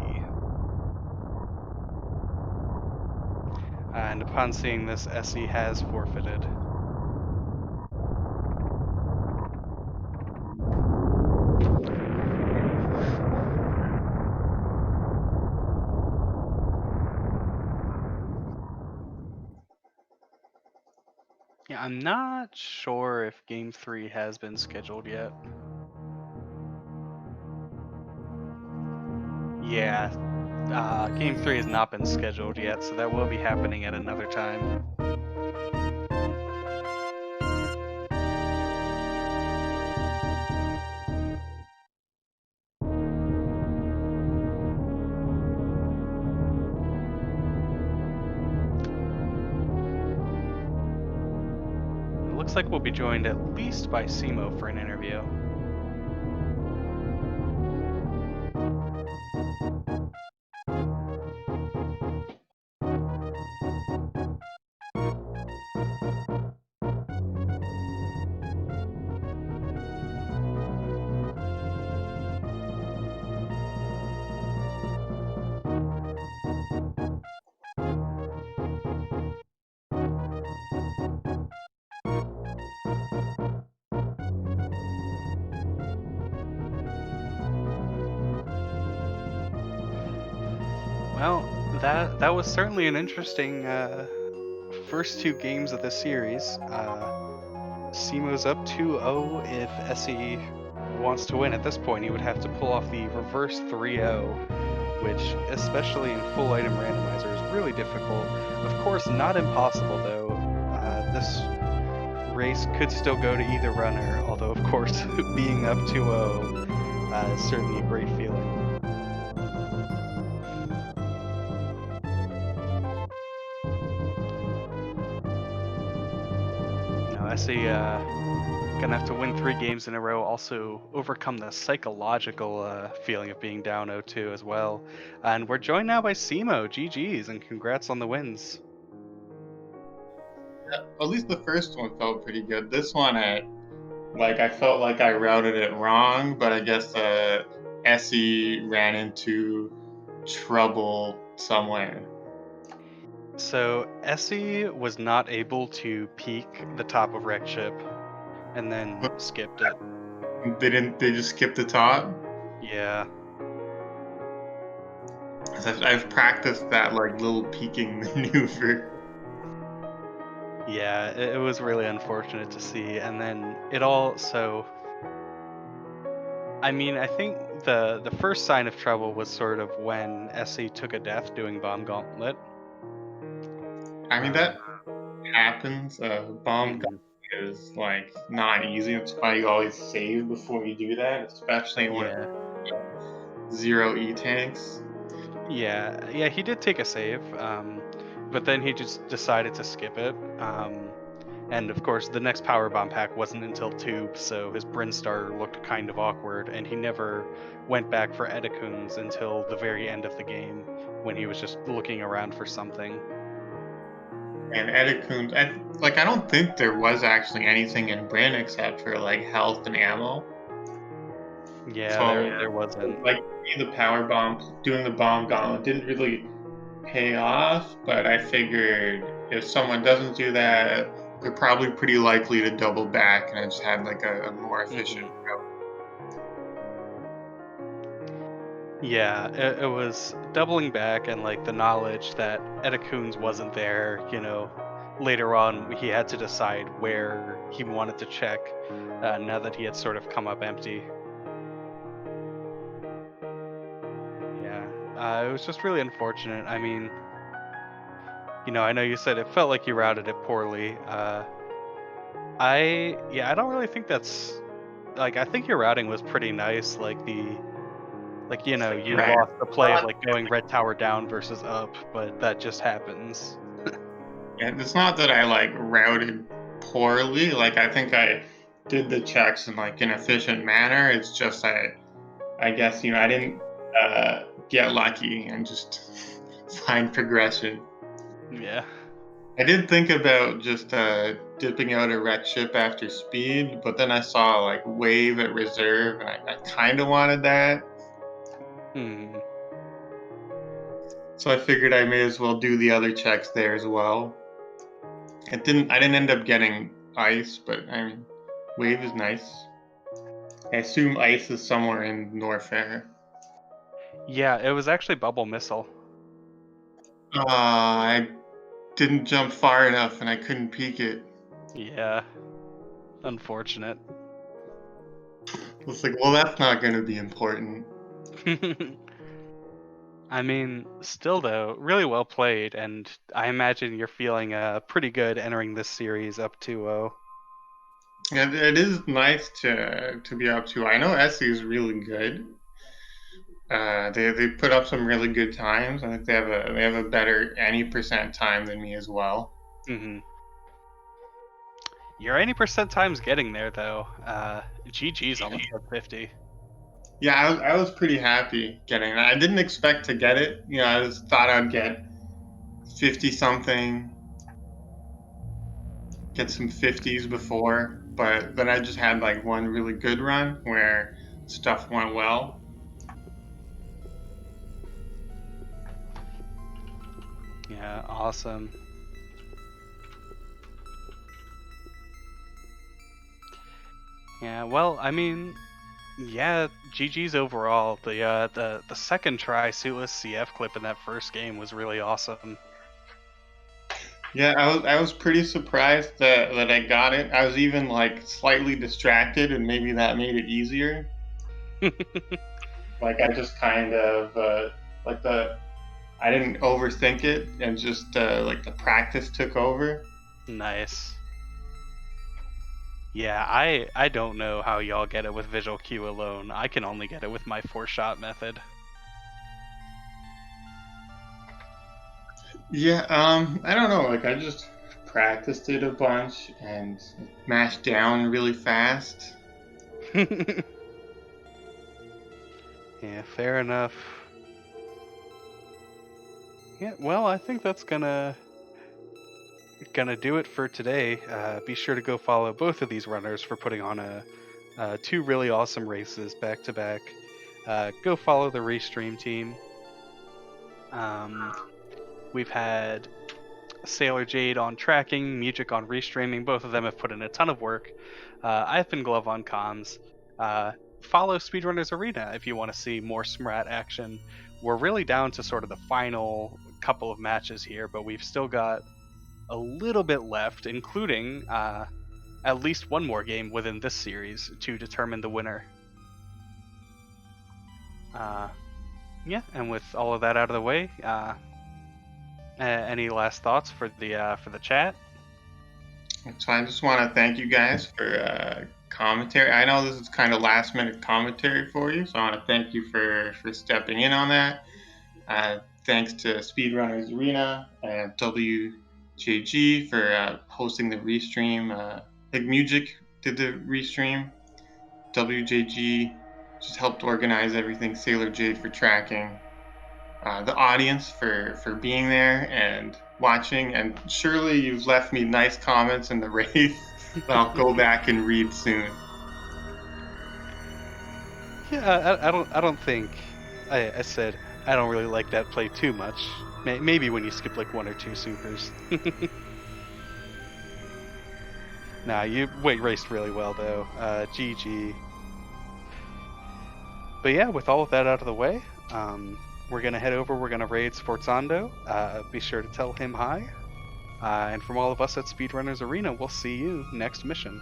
And upon seeing this, Aessy has forfeited. Yeah, I'm not sure if Game 3 has been scheduled yet. Yeah, Game 3 has not been scheduled yet, so that will be happening at another time. It looks like we'll be joined at least by Cemo for an interview. Well, that was certainly an interesting first two games of this series. Cemo's up 2-0. If Aessy wants to win at this point, he would have to pull off the reverse 3-0, which, especially in full item randomizer, is really difficult. Of course, not impossible though. This race could still go to either runner, although of course being up 2-0 is certainly a great feeling. Aessy gonna have to win 3 games in a row, also overcome the psychological feeling of being down 0-2 as well. And we're joined now by cemo. GG's and congrats on the wins. At least the first one felt pretty good. This one, I felt like I routed it wrong, but I guess Aessy ran into trouble somewhere. So Aessy was not able to peek the top of wreck ship and then skipped it. They didn't. They just skipped the top. Yeah. 'Cause I've practiced that like little peeking maneuver. Yeah, it was really unfortunate to see. And then it all, so I mean, I think the first sign of trouble was sort of when Aessy took a death doing Bomb Gauntlet. I mean that happens. Bomb Mhm. is like not easy. That's why you always save before you do that, especially when Yeah. zero E tanks. Yeah, he did take a save, but then he just decided to skip it. And of course, the next power bomb pack wasn't until Tube, so his Brinstar looked kind of awkward, and he never went back for Edikuns until the very end of the game when he was just looking around for something. And Edikun, I don't think there was actually anything in Bryn except for like health and ammo. Yeah, So there wasn't. like the power bomb, doing the bomb gauntlet didn't really pay off. But I figured if someone doesn't do that, they're probably pretty likely to double back, and I just had like a more efficient Mhm. route. Yeah, it was doubling back and like the knowledge that Edikuns wasn't there, later on he had to decide where he wanted to check now that he had sort of come up empty. Yeah, it was just really unfortunate. I mean, I know you said it felt like you routed it poorly. I don't really think that's like I think your routing was pretty nice. You Right. lost the play of like going red tower down versus up, but that just happens. And it's not that I like routed poorly. Like I think I did the checks in like an efficient manner. It's just I guess I didn't get lucky and just find progression. Yeah. I did think about just dipping out a wreck ship after speed, but then I saw like wave at reserve, and I kind of wanted that, Hmm. so I figured I may as well do the other checks there as well. It didn't. I didn't end up getting ice, but I mean, wave is nice. I assume ice is somewhere in Norfair. Yeah, it was actually bubble missile. I didn't jump far enough, and I couldn't peek it. Yeah. Unfortunate. It's like, well, that's not going to be important. I mean, still though, really well played, and I imagine you're feeling pretty good entering this series up 2-0. It is nice to be up to. I know Aessy is really good. They put up some really good times. I think they have a better any percent time than me as well. Mm-hmm. Your 80% time's getting there though. GG's almost at 50. Yeah, I was pretty happy getting it. I didn't expect to get it. I just thought I'd get 50 something, get some 50s before, but then I just had like one really good run where stuff went well. Yeah, awesome. Yeah, well, I mean, Yeah, GG's overall. The second try suitless CF clip in that first game was really awesome. Yeah, I was pretty surprised that I got it. I was even like slightly distracted, and maybe that made it easier. Like I just kind of like the I didn't overthink it, and just like the practice took over. Nice. Yeah, I don't know how y'all get it with visual cue alone. I can only get it with my 4-shot method. Yeah, I don't know. Like I just practiced it a bunch and mashed down really fast. Yeah, fair enough. Yeah, well, I think that's gonna do it for today. Be sure to go follow both of these runners for putting on two really awesome races back to back. Go follow the Restream team. Um, we've had Sailor Jade on tracking, Music on restreaming. Both of them have put in a ton of work. I've been Glove on comms. Follow Speedrunners Arena if you want to see more SMRAT action. We're really down to sort of the final couple of matches here, but we've still got a little bit left, including at least one more game within this series to determine the winner. Yeah, and with all of that out of the way, any last thoughts for the chat? So I just want to thank you guys for commentary. I know this is kind of last minute commentary for you, so I want to thank you for stepping in on that. Thanks to Speedrunners Arena and WJG for hosting the restream. Big Music did the restream. WJG just helped organize everything. Sailor Jade for tracking. The audience for being there and watching. And surely you've left me nice comments in the race that I'll go back and read soon. Yeah, I don't think I said I don't really like that play too much. Maybe when you skip like one or two supers. Nah, you raced really well though. GG. But yeah, with all of that out of the way, we're gonna head over. We're gonna raid Sforzando. Be sure to tell him hi. And from all of us at Speedrunners Arena, we'll see you next mission.